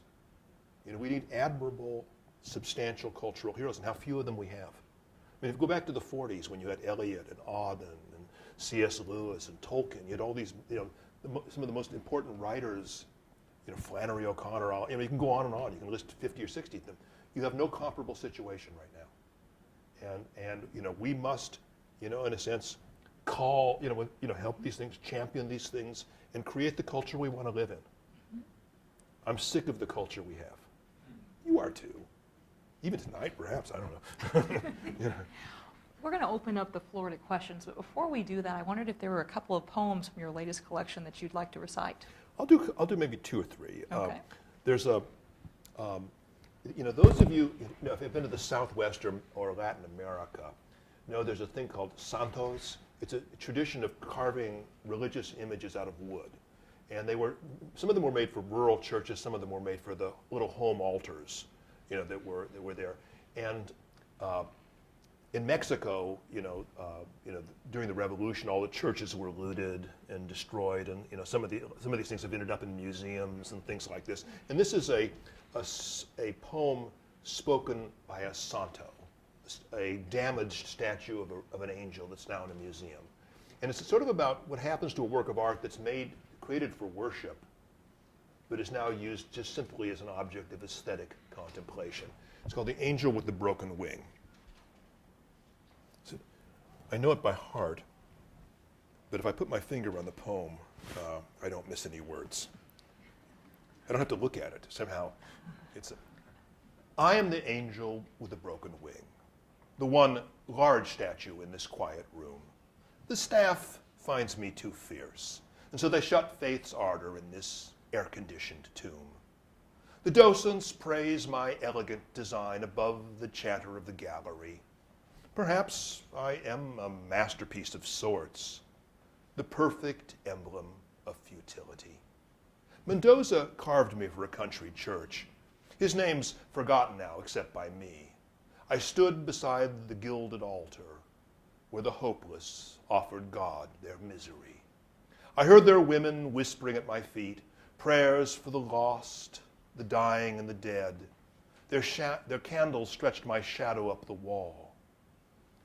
We need admirable, substantial cultural heroes, and how few of them we have. I mean, if you go back to the 40s when you had Eliot and Auden and C.S. Lewis and Tolkien, you had all these, some of the most important writers, Flannery O'Connor, you can go on and on. You can list 50 or 60 of them. You have no comparable situation right now. And we must, in a sense, help these things, champion these things, and create the culture we want to live in. I'm sick of the culture we have. You are too. Even tonight, perhaps, I don't know. We're going to open up the floor to questions, but before we do that, I wondered if there were a couple of poems from your latest collection that you'd like to recite. I'll do maybe 2 or 3. Okay. There's those of you, if you've been to the Southwest or Latin America, there's a thing called santos. It's a tradition of carving religious images out of wood. And some of them were made for rural churches, some of them were made for the little home altars, that were there. And in Mexico, during the revolution, all the churches were looted and destroyed, and some of these things have ended up in museums and things like this. And this is a poem spoken by a santo, a damaged statue of an angel that's now in a museum. And it's sort of about what happens to a work of art that's created for worship, but is now used just simply as an object of aesthetic contemplation. It's called The Angel with the Broken Wing. So, I know it by heart, but if I put my finger on the poem, I don't miss any words. I don't have to look at it. Somehow, I am the angel with the broken wing, the one large statue in this quiet room. The staff finds me too fierce, and so they shut faith's ardor in this air-conditioned tomb. The docents praise my elegant design above the chatter of the gallery. Perhaps I am a masterpiece of sorts, the perfect emblem of futility. Mendoza carved me for a country church. His name's forgotten now, except by me. I stood beside the gilded altar where the hopeless offered God their misery. I heard their women whispering at my feet, prayers for the lost, the dying and the dead. Their candles stretched my shadow up the wall,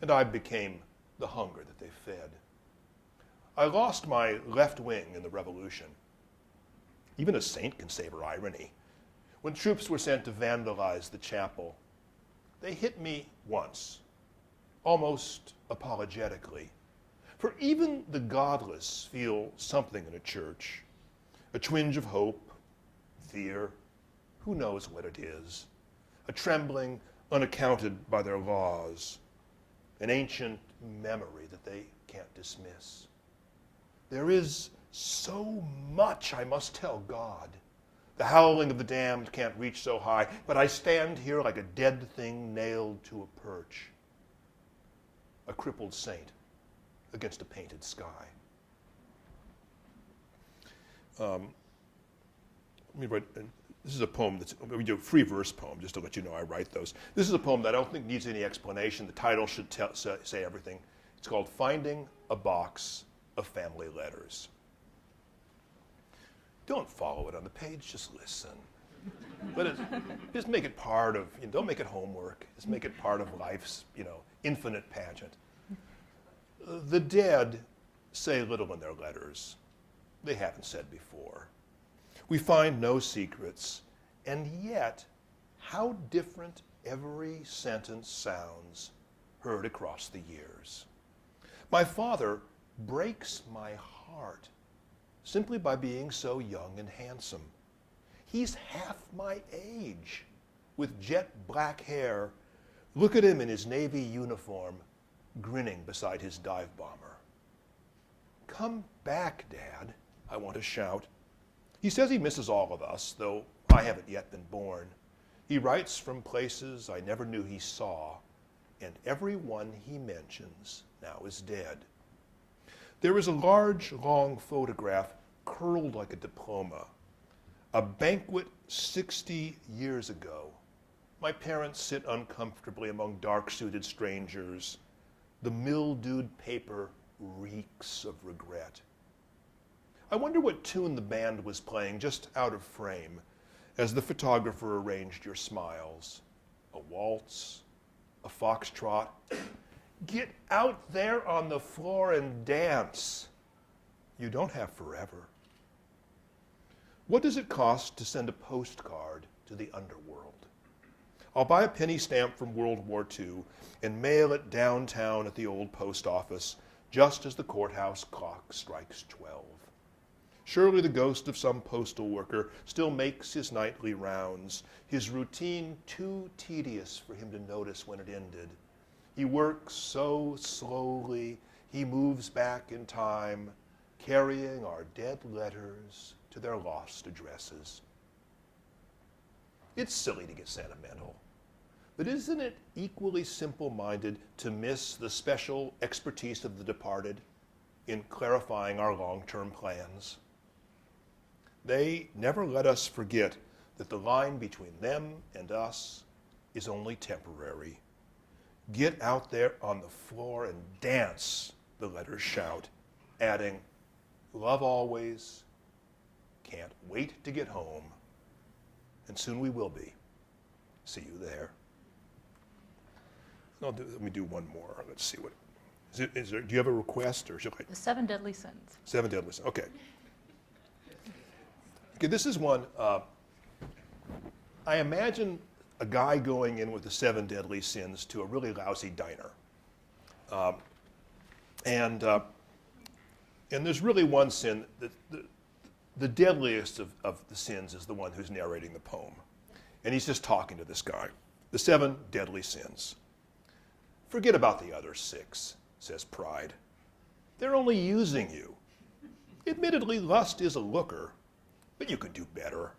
and I became the hunger that they fed. I lost my left wing in the revolution. Even a saint can savor irony. When troops were sent to vandalize the chapel, they hit me once, almost apologetically. For even the godless feel something in a church, a twinge of hope, fear, who knows what it is, a trembling unaccounted by their laws, an ancient memory that they can't dismiss. There is so much I must tell God. The howling of the damned can't reach so high, but I stand here like a dead thing nailed to a perch, a crippled saint against a painted sky. Let me write, this is a poem we do a free verse poem, just to let you know I write those. This is a poem that I don't think needs any explanation. The title should say everything. It's called Finding a Box of Family Letters. Don't follow it on the page, just listen. But just make it part of, don't make it homework. Just make it part of life's, infinite pageant. The dead say little in their letters. They haven't said before. We find no secrets, and yet how different every sentence sounds heard across the years. My father breaks my heart simply by being so young and handsome. He's half my age, with jet black hair. Look at him in his Navy uniform, grinning beside his dive bomber. "Come back, Dad," I want to shout. He says he misses all of us, though I haven't yet been born. He writes from places I never knew he saw, and every one he mentions now is dead. There is a large, long photograph curled like a diploma. A banquet 60 years ago. My parents sit uncomfortably among dark-suited strangers. The mildewed paper reeks of regret. I wonder what tune the band was playing just out of frame as the photographer arranged your smiles. A waltz, a foxtrot. Get out there on the floor and dance. You don't have forever. What does it cost to send a postcard to the underworld? I'll buy a penny stamp from World War II and mail it downtown at the old post office just as the courthouse clock strikes 12. Surely the ghost of some postal worker still makes his nightly rounds, his routine too tedious for him to notice when it ended. He works so slowly, he moves back in time, carrying our dead letters to their lost addresses. It's silly to get sentimental, but isn't it equally simple-minded to miss the special expertise of the departed in clarifying our long-term plans? They never let us forget that the line between them and us is only temporary. Get out there on the floor and dance, the letters shout, adding, love always, can't wait to get home, and soon we will be. See you there. Let me do one more. Let's see what. Is there, do you have a request, or should I? The 7 deadly sins. 7 deadly sins. Okay. Okay, this is one. I imagine a guy going in with the 7 deadly sins to a really lousy diner, and there's really one sin that the deadliest of the sins is the one who's narrating the poem, and he's just talking to this guy. The 7 deadly sins. Forget about the other 6, says pride. They're only using you. Admittedly, lust is a looker, but you could do better.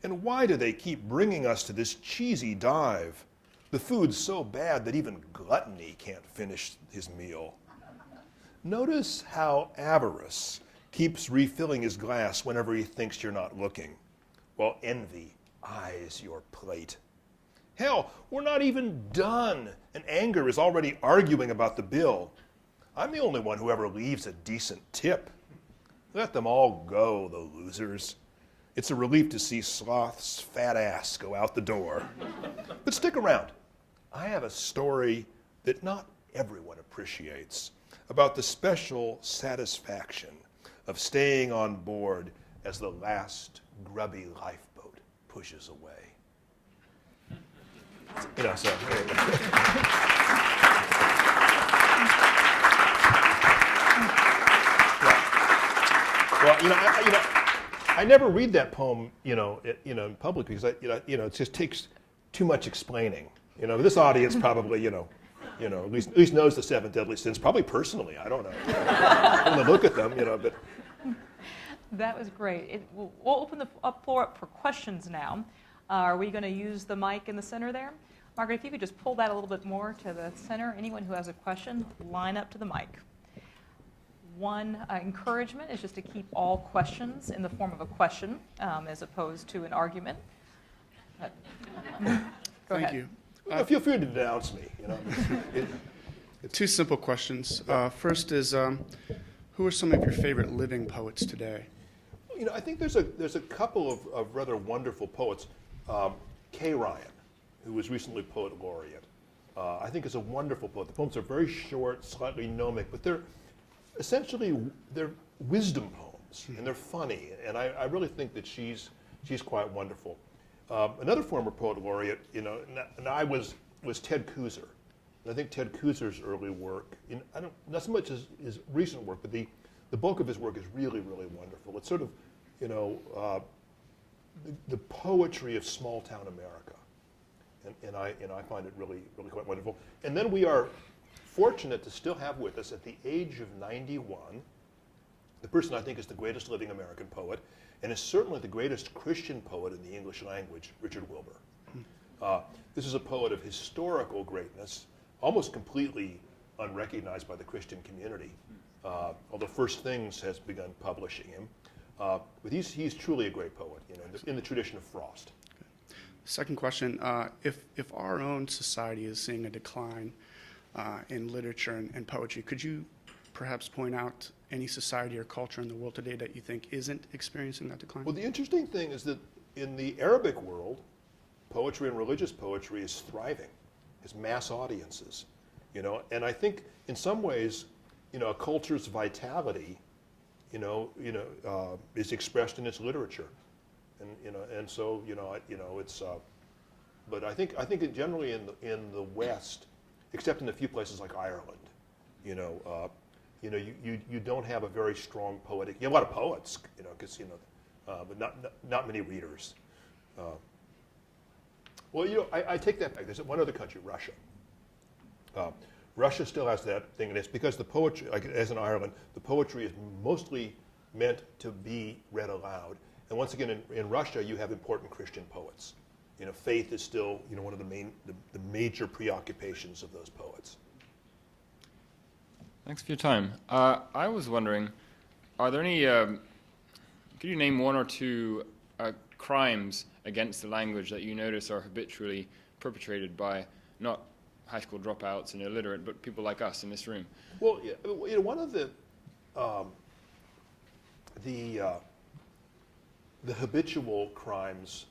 And why do they keep bringing us to this cheesy dive? The food's so bad that even gluttony can't finish his meal. Notice how avarice keeps refilling his glass whenever he thinks you're not looking, while envy eyes your plate. Hell, we're not even done, and anger is already arguing about the bill. I'm the only one who ever leaves a decent tip. Let them all go, the losers. It's a relief to see Sloth's fat ass go out the door. But stick around. I have a story that not everyone appreciates about the special satisfaction of staying on board as the last grubby lifeboat pushes away. You know, so anyway. Well, I never read that poem, in public because it just takes too much explaining. This audience probably, at least knows the 7 deadly sins, probably personally. I don't know. When they look at them, but. That was great. We'll open the floor up for questions now. Are we going to use the mic in the center there? Margaret, if you could just pull that a little bit more to the center. Anyone who has a question, line up to the mic. One encouragement is just to keep all questions in the form of a question as opposed to an argument. Go ahead. Thank you. Feel free to denounce me. Two simple questions. First is, who are some of your favorite living poets today? I think there's a couple of rather wonderful poets. Kay Ryan, who was recently poet laureate, I think is a wonderful poet. The poems are very short, slightly gnomic, but they're wisdom poems, and they're funny, and I really think that she's quite wonderful. Another former poet laureate, and I was Ted Kooser. And I think Ted Kooser's early work, not so much his recent work, but the bulk of his work is really, really wonderful. It's sort of, the poetry of small town America, and I find it really, really quite wonderful. And then we are fortunate to still have with us at the age of 91, the person I think is the greatest living American poet, and is certainly the greatest Christian poet in the English language, Richard Wilbur. This is a poet of historical greatness, almost completely unrecognized by the Christian community, although First Things has begun publishing him. But he's truly a great poet, in the tradition of Frost. Second question, if our own society is seeing a decline in literature and poetry, could you perhaps point out any society or culture in the world today that you think isn't experiencing that decline? Well, the interesting thing is that in the Arabic world, poetry and religious poetry is thriving, has mass audiences, and I think in some ways, a culture's vitality, is expressed in its literature, and so it's, but I think it generally in the West, except in a few places like Ireland, you don't have a very strong poetic. You have a lot of poets, because but not many readers. Well, I take that back. There's one other country, Russia. Russia still has that thing, and it's because the poetry, like as in Ireland, the poetry is mostly meant to be read aloud. And once again, in Russia, you have important Christian poets. Faith is still, one of the major preoccupations of those poets. Thanks for your time. I was wondering, are there any, could you name one or two crimes against the language that you notice are habitually perpetrated by not high school dropouts and illiterate, but people like us in this room? Well, one of the habitual crimes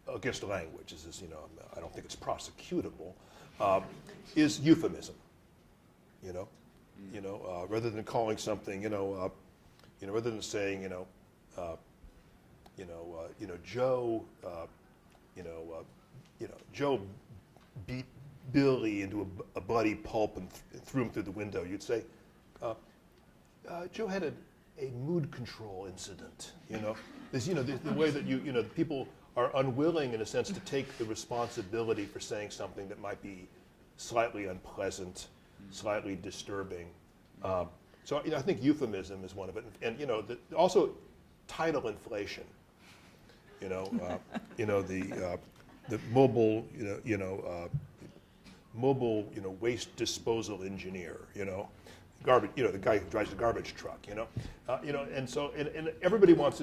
against language is, I don't think it's prosecutable, is euphemism. Rather than calling something, rather than saying, Joe, Joe beat Billy into a bloody pulp and threw him through the window, you'd say, Joe had a mood control incident. There's, the way that people are unwilling, in a sense, to take the responsibility for saying something that might be slightly unpleasant, slightly disturbing. So I think euphemism is one of it, and also title inflation. The mobile, mobile, waste disposal engineer. Garbage, the guy who drives the garbage truck. And so and everybody wants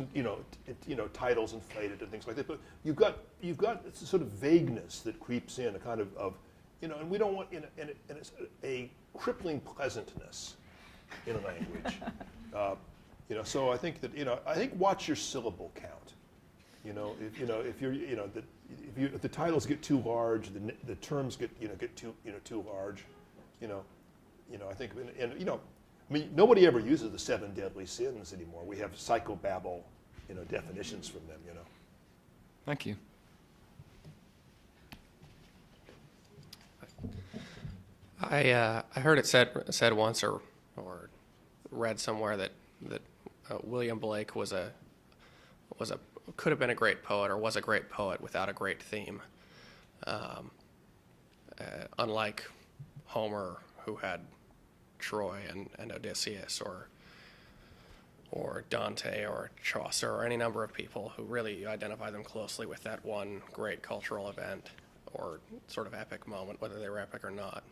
titles inflated and things like that. But you've got this sort of vagueness that creeps in, a kind of and we don't want and it's a crippling pleasantness in a language. So I think that I think watch your syllable count. If the titles get too large, the terms get too large. I think nobody ever uses the 7 deadly sins anymore. We have psychobabble, definitions from them. Thank you. I heard it said once or read somewhere that William Blake could have been a great poet or was a great poet without a great theme. Unlike Homer, who had Troy and Odysseus, or Dante or Chaucer, or any number of people who really identify them closely with that one great cultural event or sort of epic moment, whether they were epic or not.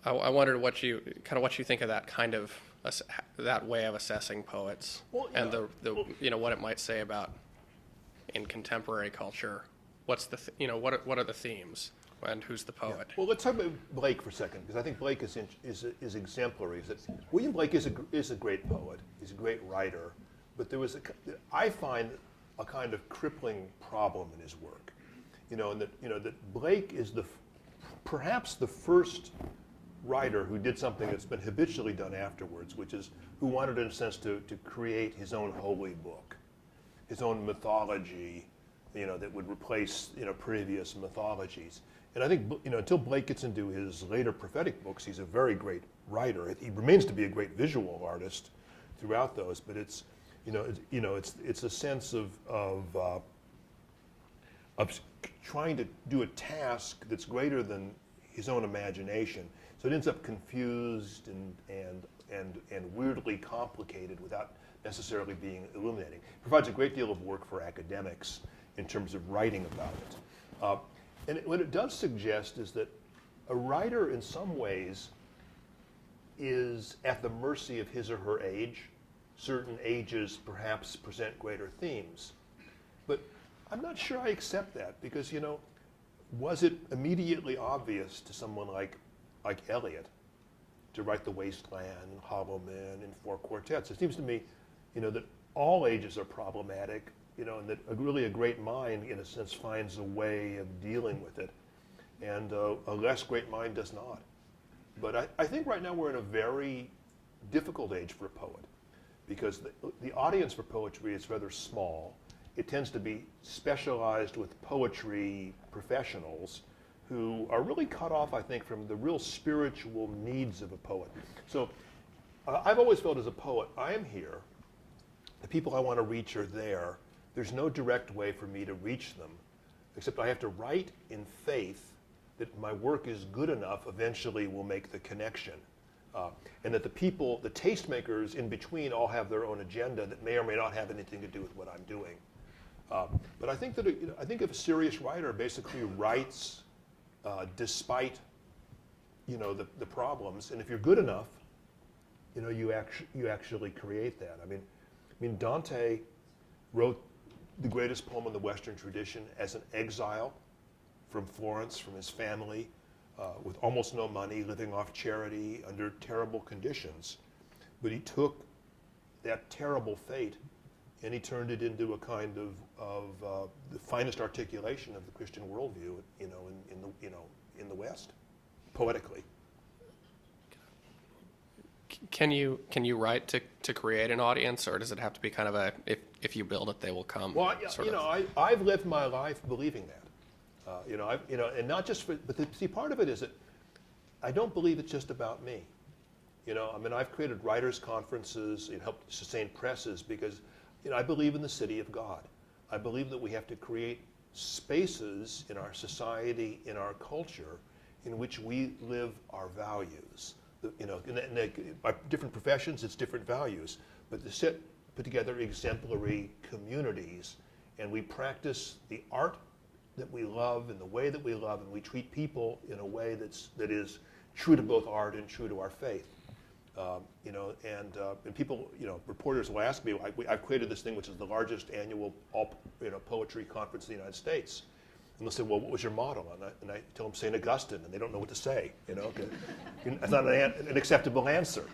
I wondered what you think of that kind of that way of assessing poets, and what it might say about in contemporary culture. What's what are the themes, and who's the poet? Yeah. Well, let's talk about Blake for a second, because I think Blake is exemplary. William Blake is a great poet. He's a great writer, but I find a kind of crippling problem in his work. And that Blake is perhaps the first writer who did something that's been habitually done afterwards, which is who wanted, in a sense, to create his own holy book, his own mythology, that would replace previous mythologies. And I think until Blake gets into his later prophetic books, he's a very great writer. He remains to be a great visual artist throughout those, but it's a sense of trying to do a task that's greater than his own imagination. So it ends up confused and weirdly complicated without necessarily being illuminating. It provides a great deal of work for academics in terms of writing about it. And what it does suggest is that a writer in some ways is at the mercy of his or her age. Certain ages perhaps present greater themes. But I'm not sure I accept that because, you know, was it immediately obvious to someone like Eliot to write The Wasteland and Hollow Men and Four Quartets? It seems to me, you know, that all ages are problematic, you know, and that really a great mind, in a sense, finds a way of dealing with it, and a less great mind does not. But I think right now we're in a very difficult age for a poet, because the audience for poetry is rather small. It tends to be specialized with poetry professionals who are really cut off, I think, from the real spiritual needs of a poet. So I've always felt as a poet, I am here. The people I want to reach are there. There's no direct way for me to reach them, except I have to write in faith that my work is good enough, eventually will make the connection. And that the people, the tastemakers in between all have their own agenda that may or may not have anything to do with what I'm doing. But I think that I think if a serious writer basically writes despite, you know, the problems, and if you're good enough, you know, you actually create that. I mean Dante wrote the greatest poem in the Western tradition as an exile from Florence, from his family, with almost no money, living off charity under terrible conditions. But he took that terrible fate and he turned it into a kind of the finest articulation of the Christian worldview, you know, in the West, poetically. Can you write to create an audience, or does it have to be kind of a if you build it, they will come? Well, I've lived my life believing that. And not just but part of it is that I don't believe it's just about me. You know, I mean, I've created writers' conferences and helped sustain presses because, you know, I believe in the city of God. I believe that we have to create spaces in our society, in our culture, in which we live our values. You know, by different professions, it's different values, but to put together exemplary communities, and we practice the art that we love in the way that we love, and we treat people in a way that is true to both art and true to our faith. You know, and people, you know, reporters will ask me, I've created this thing which is the largest annual poetry conference in the United States. And they'll say, well, what was your model? And I tell them St. Augustine, and they don't know what to say. You know, it's not an acceptable answer.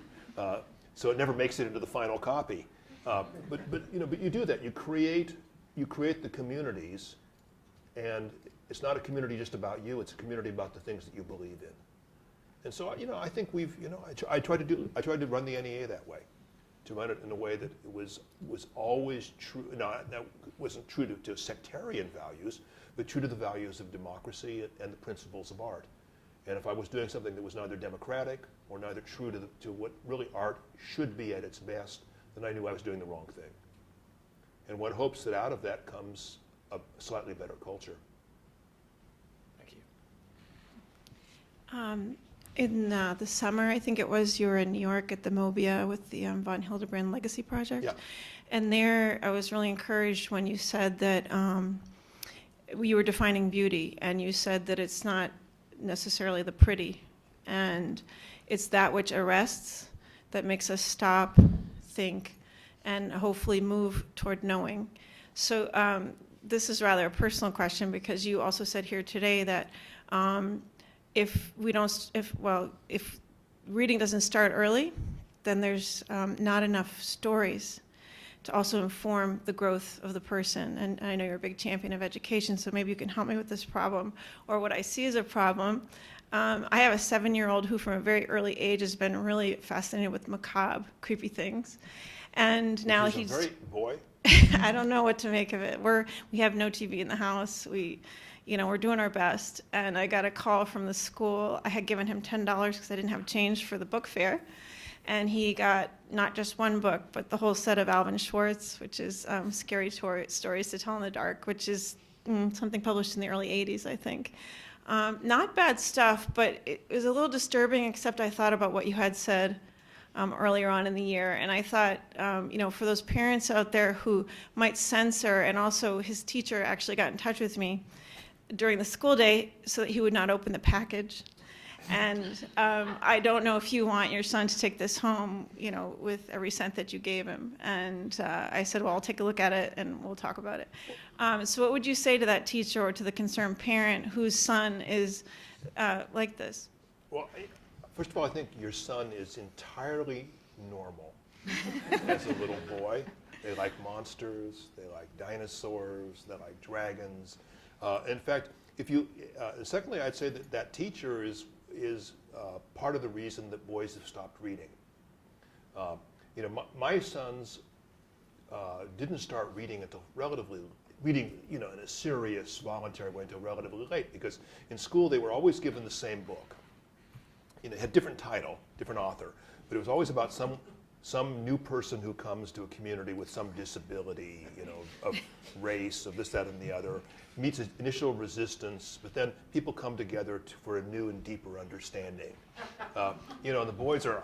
So it never makes it into the final copy. But you do that. You create the communities, and it's not a community just about you. It's a community about the things that you believe in. And so, you know, I think I tried to run the NEA that way, to run it in a way that it was always true. That wasn't true to sectarian values, but true to the values of democracy and the principles of art. And if I was doing something that was neither democratic or neither true to what really art should be at its best, then I knew I was doing the wrong thing. And one hopes that out of that comes a slightly better culture. Thank you. In the summer, I think it was, you were in New York at the Mobia with the Von Hildebrand Legacy Project. Yeah. And there, I was really encouraged when you said that you were defining beauty, and you said that it's not necessarily the pretty, and it's that which arrests, that makes us stop, think, and hopefully move toward knowing. So this is rather a personal question, because you also said here today that if reading doesn't start early, then there's not enough stories to also inform the growth of the person. And I know you're a big champion of education, so maybe you can help me with this problem, or what I see as a problem. I have a 7-year-old who from a very early age has been really fascinated with macabre, creepy things. And now he's a very boy. I don't know what to make of it. We have no TV in the house. We're doing our best. And I got a call from the school. I had given him $10 because I didn't have change for the book fair. And he got not just one book, but the whole set of Alvin Schwartz, which is Scary Stories to Tell in the Dark, which is something published in the early 80s, I think. Not bad stuff, but it was a little disturbing, except I thought about what you had said earlier on in the year. And I thought, for those parents out there who might censor, and also his teacher actually got in touch with me during the school day so that he would not open the package. And I don't know if you want your son to take this home, with every cent that you gave him. And I said, well, I'll take a look at it and we'll talk about it. So what would you say to that teacher or to the concerned parent whose son is like this? Well, first of all, I think your son is entirely normal as a little boy. They like monsters, they like dinosaurs, they like dragons. In fact, secondly, I'd say that teacher is part of the reason that boys have stopped reading. My sons didn't start reading in a serious, voluntary way until relatively late, because in school they were always given the same book. It had different title, different author, but it was always about some new person who comes to a community with some disability, of race, of this, that, and the other, meets initial resistance, but then people come together for a new and deeper understanding. And the boys are,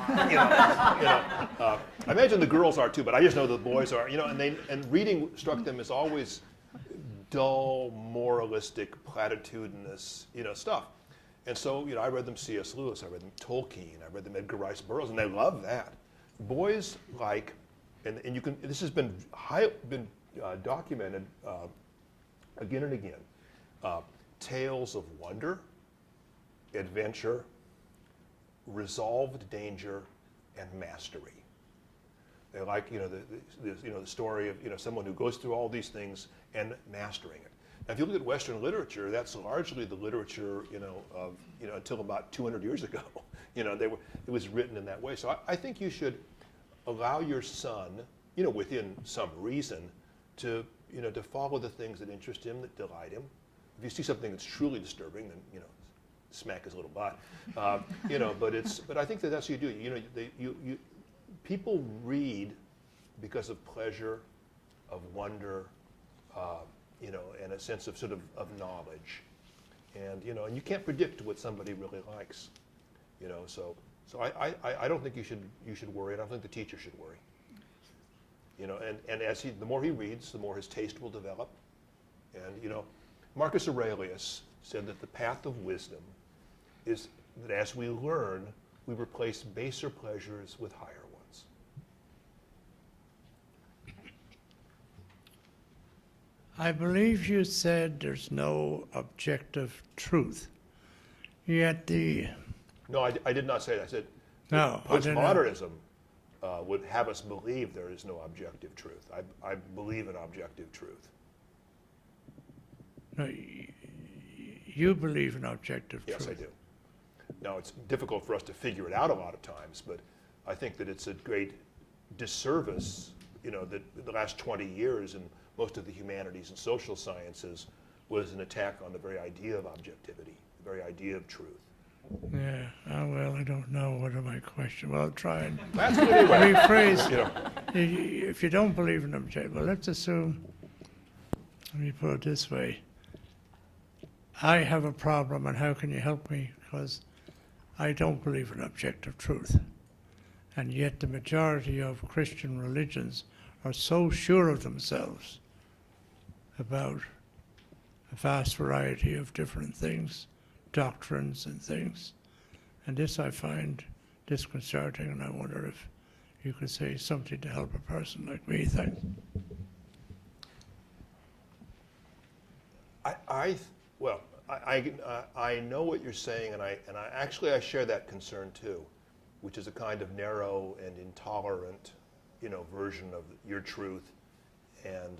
I imagine the girls are too, but I just know the boys are, and reading struck them as always dull, moralistic, platitudinous, stuff. And so, I read them C.S. Lewis, I read them Tolkien, I read them Edgar Rice Burroughs, and they love that. Boys like, and this has been documented again and again, tales of wonder, adventure, resolved danger, and mastery. They like, the story of, someone who goes through all these things and mastering it. Now, if you look at Western literature, that's largely the literature, of, until about 200 years ago. It was written in that way. So I think you should allow your son, within some reason, to follow the things that interest him, that delight him. If you see something that's truly disturbing, then, smack his little butt. But I think that's what you do. People read because of pleasure, of wonder, and a sense of of knowledge. And, and you can't predict what somebody really likes, so I don't think you should worry, and I don't think the teacher should worry. And the more he reads, the more his taste will develop. And, Marcus Aurelius said that the path of wisdom is that as we learn, we replace baser pleasures with higher ones. I believe you said there's no objective truth. Yet No, I did not say that. I said No, I didn't know. postmodernism would have us believe there is no objective truth. I believe in objective truth. No, you believe in objective truth. Yes, I do. Now, it's difficult for us to figure it out a lot of times, but I think that it's a great disservice, that the last 20 years in most of the humanities and social sciences was an attack on the very idea of objectivity, the very idea of truth. Yeah, well, I don't know what my question. Well, I'll try and That's good anyway. rephrase. If you don't believe in objective, well, let's assume, let me put it this way. I have a problem, and how can you help me? Because I don't believe in objective truth. And yet the majority of Christian religions are so sure of themselves about a vast variety of different things, doctrines and things. And this I find disconcerting, and I wonder if you could say something to help a person like me. Thanks. I know what you're saying, and I actually share that concern too, which is a kind of narrow and intolerant, version of your truth, and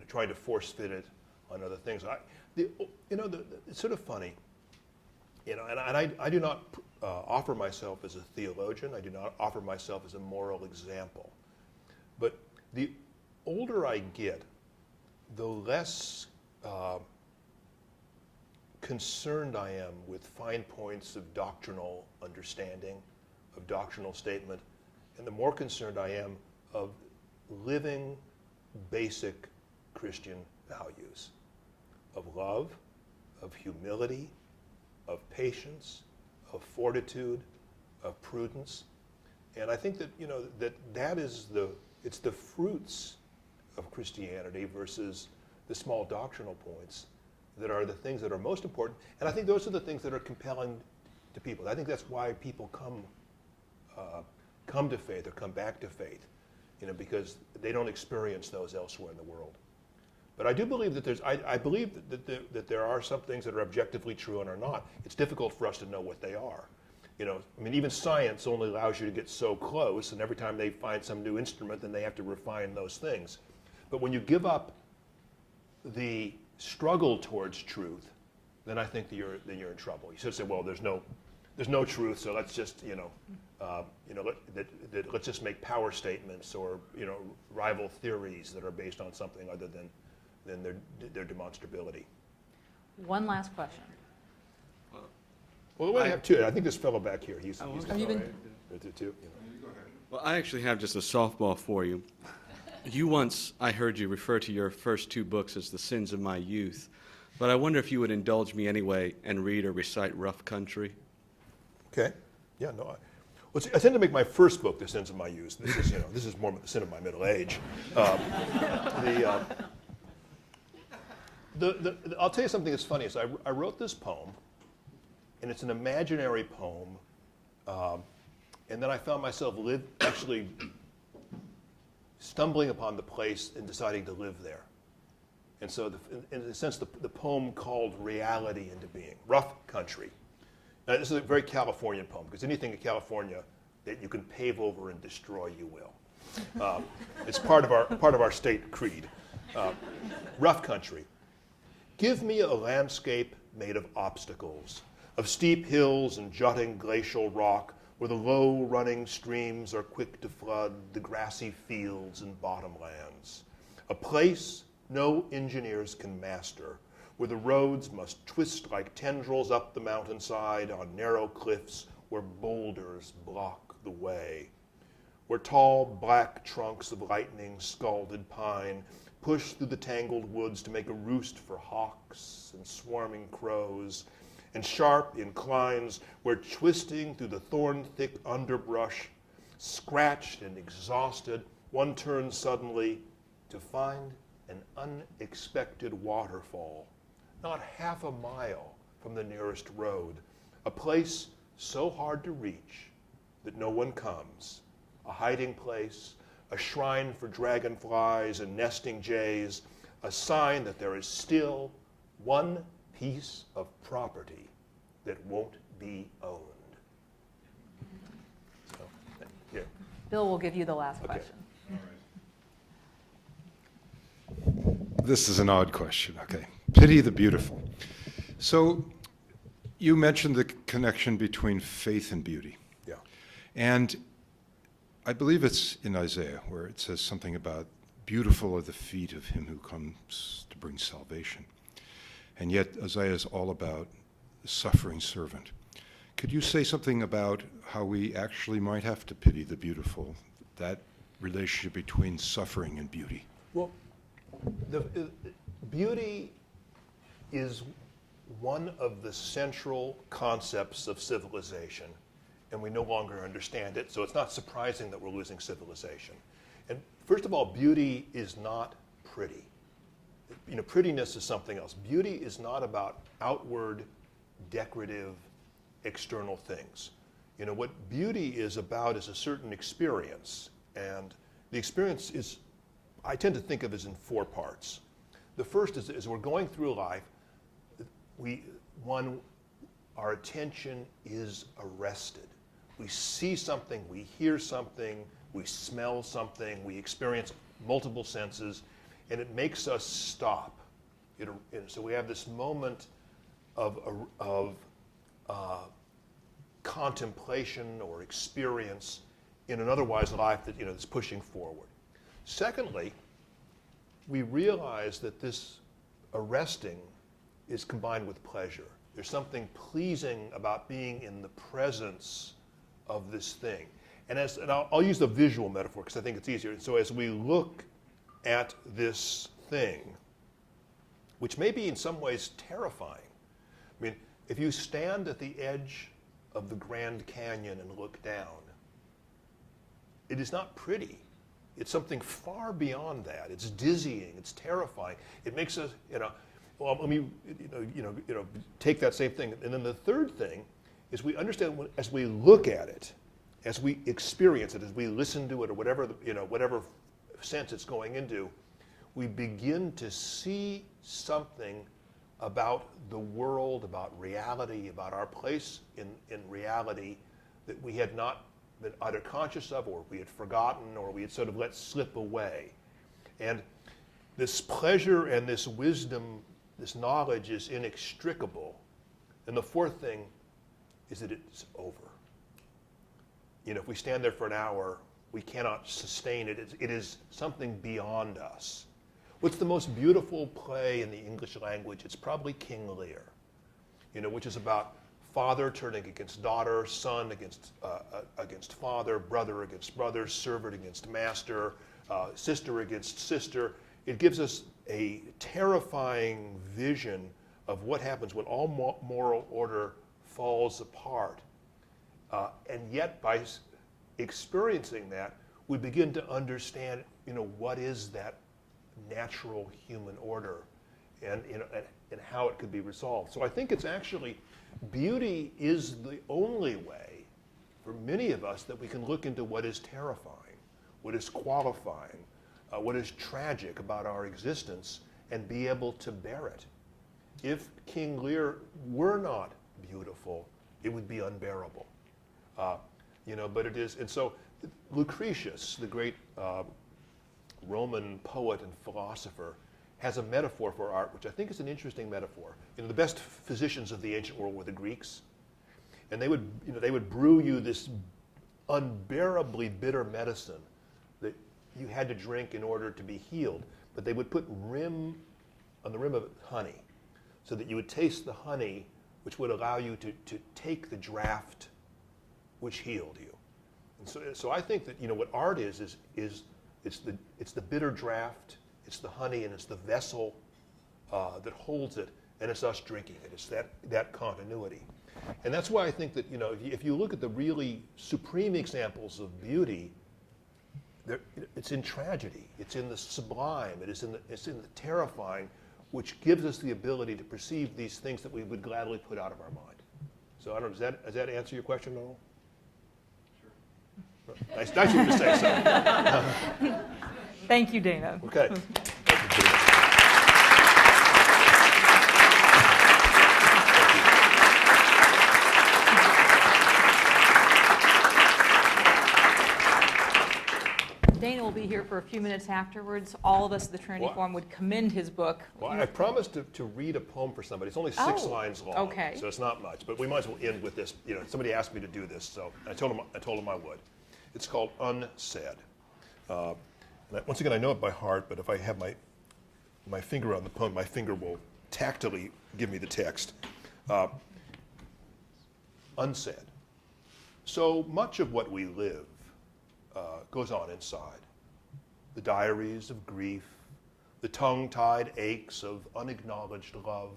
trying to force fit it on other things. It's sort of funny, and I do not offer myself as a theologian. I do not offer myself as a moral example. But the older I get, the less concerned I am with fine points of doctrinal understanding, of doctrinal statement, and the more concerned I am of living basic Christian values of love, of humility, of patience, of fortitude, of prudence. And I think that, that is it's the fruits of Christianity versus the small doctrinal points that are the things that are most important. And I think those are the things that are compelling to people. I think that's why people come to faith or come back to faith, because they don't experience those elsewhere in the world. But I do believe that I believe that there are some things that are objectively true and are not. It's difficult for us to know what they are. Even science only allows you to get so close, and every time they find some new instrument, then they have to refine those things. But when you give up the struggle towards truth, then I think that you're in trouble. You sort of say, well, there's no truth, so let's just let's just make power statements or rival theories that are based on something other than their demonstrability. One last question. Well, I have two. I think this fellow back here, he's Have you been? two. Well, I actually have just a softball for you. You once, I heard you refer to your first two books as the sins of my youth, but I wonder if you would indulge me anyway and read or recite Rough Country. Okay. Yeah. No. I tend to make my first book the sins of my youth. This is more the sin of my middle age. I'll tell you something that's funny. So I wrote this poem, and it's an imaginary poem, and then I found myself actually stumbling upon the place and deciding to live there. And so, in a sense, the poem called reality into being. Rough Country. Now, this is a very Californian poem, because anything in California that you can pave over and destroy, you will. It's part of our state creed. Rough Country. Give me a landscape made of obstacles, of steep hills and jutting glacial rock, where the low-running streams are quick to flood the grassy fields and bottomlands. A place no engineers can master, where the roads must twist like tendrils up the mountainside on narrow cliffs where boulders block the way, where tall black trunks of lightning scalded pine push through the tangled woods to make a roost for hawks and swarming crows, and sharp inclines where, twisting through the thorn-thick underbrush, scratched and exhausted, one turns suddenly to find an unexpected waterfall, not half a mile from the nearest road, a place so hard to reach that no one comes, a hiding place, a shrine for dragonflies and nesting jays, a sign that there is still one piece of property that won't be owned. So, yeah. Bill will give you the last Okay. question. This is an odd question. Okay. Pity the beautiful. So you mentioned the connection between faith and beauty. Yeah. And I believe it's in Isaiah where it says something about beautiful are the feet of him who comes to bring salvation. And yet Isaiah is all about the suffering servant. Could you say something about how we actually might have to pity the beautiful, that relationship between suffering and beauty? Well, the beauty is one of the central concepts of civilization, and we no longer understand it, so it's not surprising that we're losing civilization. And first of all, beauty is not pretty. Prettiness is something else. Beauty is not about outward, decorative, external things. What beauty is about is a certain experience, and the experience is, I tend to think of as in four parts. The first is, as we're going through life, our attention is arrested. We see something, we hear something, we smell something, we experience multiple senses, and it makes us stop. So we have this moment of contemplation or experience in an otherwise life that that's pushing forward. Secondly, we realize that this arresting is combined with pleasure. There's something pleasing about being in the presence of this thing. And I'll use the visual metaphor because I think it's easier. So as we look at this thing, which may be in some ways terrifying, I mean, if you stand at the edge of the Grand Canyon and look down, it is not pretty. It's something far beyond that. It's dizzying. It's terrifying. It makes us, well, let me, take that same thing. And then the third thing is we understand as we look at it, as we experience it, as we listen to it, or whatever, whatever sense it's going into, we begin to see something about the world, about reality, about our place in reality that we had not been either conscious of, or we had forgotten, or we had sort of let slip away. And this pleasure and this wisdom, this knowledge is inextricable. And the fourth thing is that it's over. If we stand there for an hour, we cannot sustain it. It is something beyond us. What's the most beautiful play in the English language? It's probably King Lear, which is about father turning against daughter, son against father, brother against brother, servant against master, sister against sister. It gives us a terrifying vision of what happens when all moral order falls apart. And yet, by experiencing that, we begin to understand, what is that natural human order, and how it could be resolved. So I think it's actually, beauty is the only way for many of us that we can look into what is terrifying, what is qualifying, what is tragic about our existence, and be able to bear it. If King Lear were not beautiful, it would be unbearable. But it is, and so Lucretius, the great Roman poet and philosopher, has a metaphor for art, which I think is an interesting metaphor. The best physicians of the ancient world were the Greeks, and they would brew you this unbearably bitter medicine that you had to drink in order to be healed. But they would put on the rim of it honey, so that you would taste the honey, which would allow you to take the draught which healed you. And so I think that what art is it's the bitter draught, it's the honey, and it's the vessel that holds it, and it's us drinking it. It's that continuity. And that's why I think that if you look at the really supreme examples of beauty, it's in tragedy, it's in the sublime, it's in the terrifying, which gives us the ability to perceive these things that we would gladly put out of our mind. So I don't know, does that answer your question at all? Sure. Nice of you to say so. Thank you, Dana. Okay. Dana will be here for a few minutes afterwards. All of us at the Trinity Forum would commend his book. Well, I promised to read a poem for somebody. It's only 6 lines long, okay. So it's not much. But we might as well end with this. Somebody asked me to do this, so I told them I would. It's called Unsaid. Once again, I know it by heart, but if I have my finger on the poem, my finger will tactily give me the text. Unsaid. So much of what we live goes on inside. The diaries of grief, the tongue-tied aches of unacknowledged love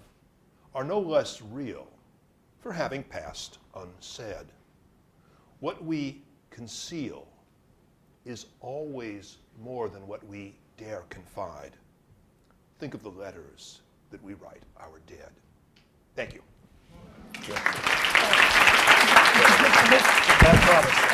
are no less real for having passed unsaid. What we conceal is always more than what we dare confide. Think of the letters that we write our dead. Thank you. That promise.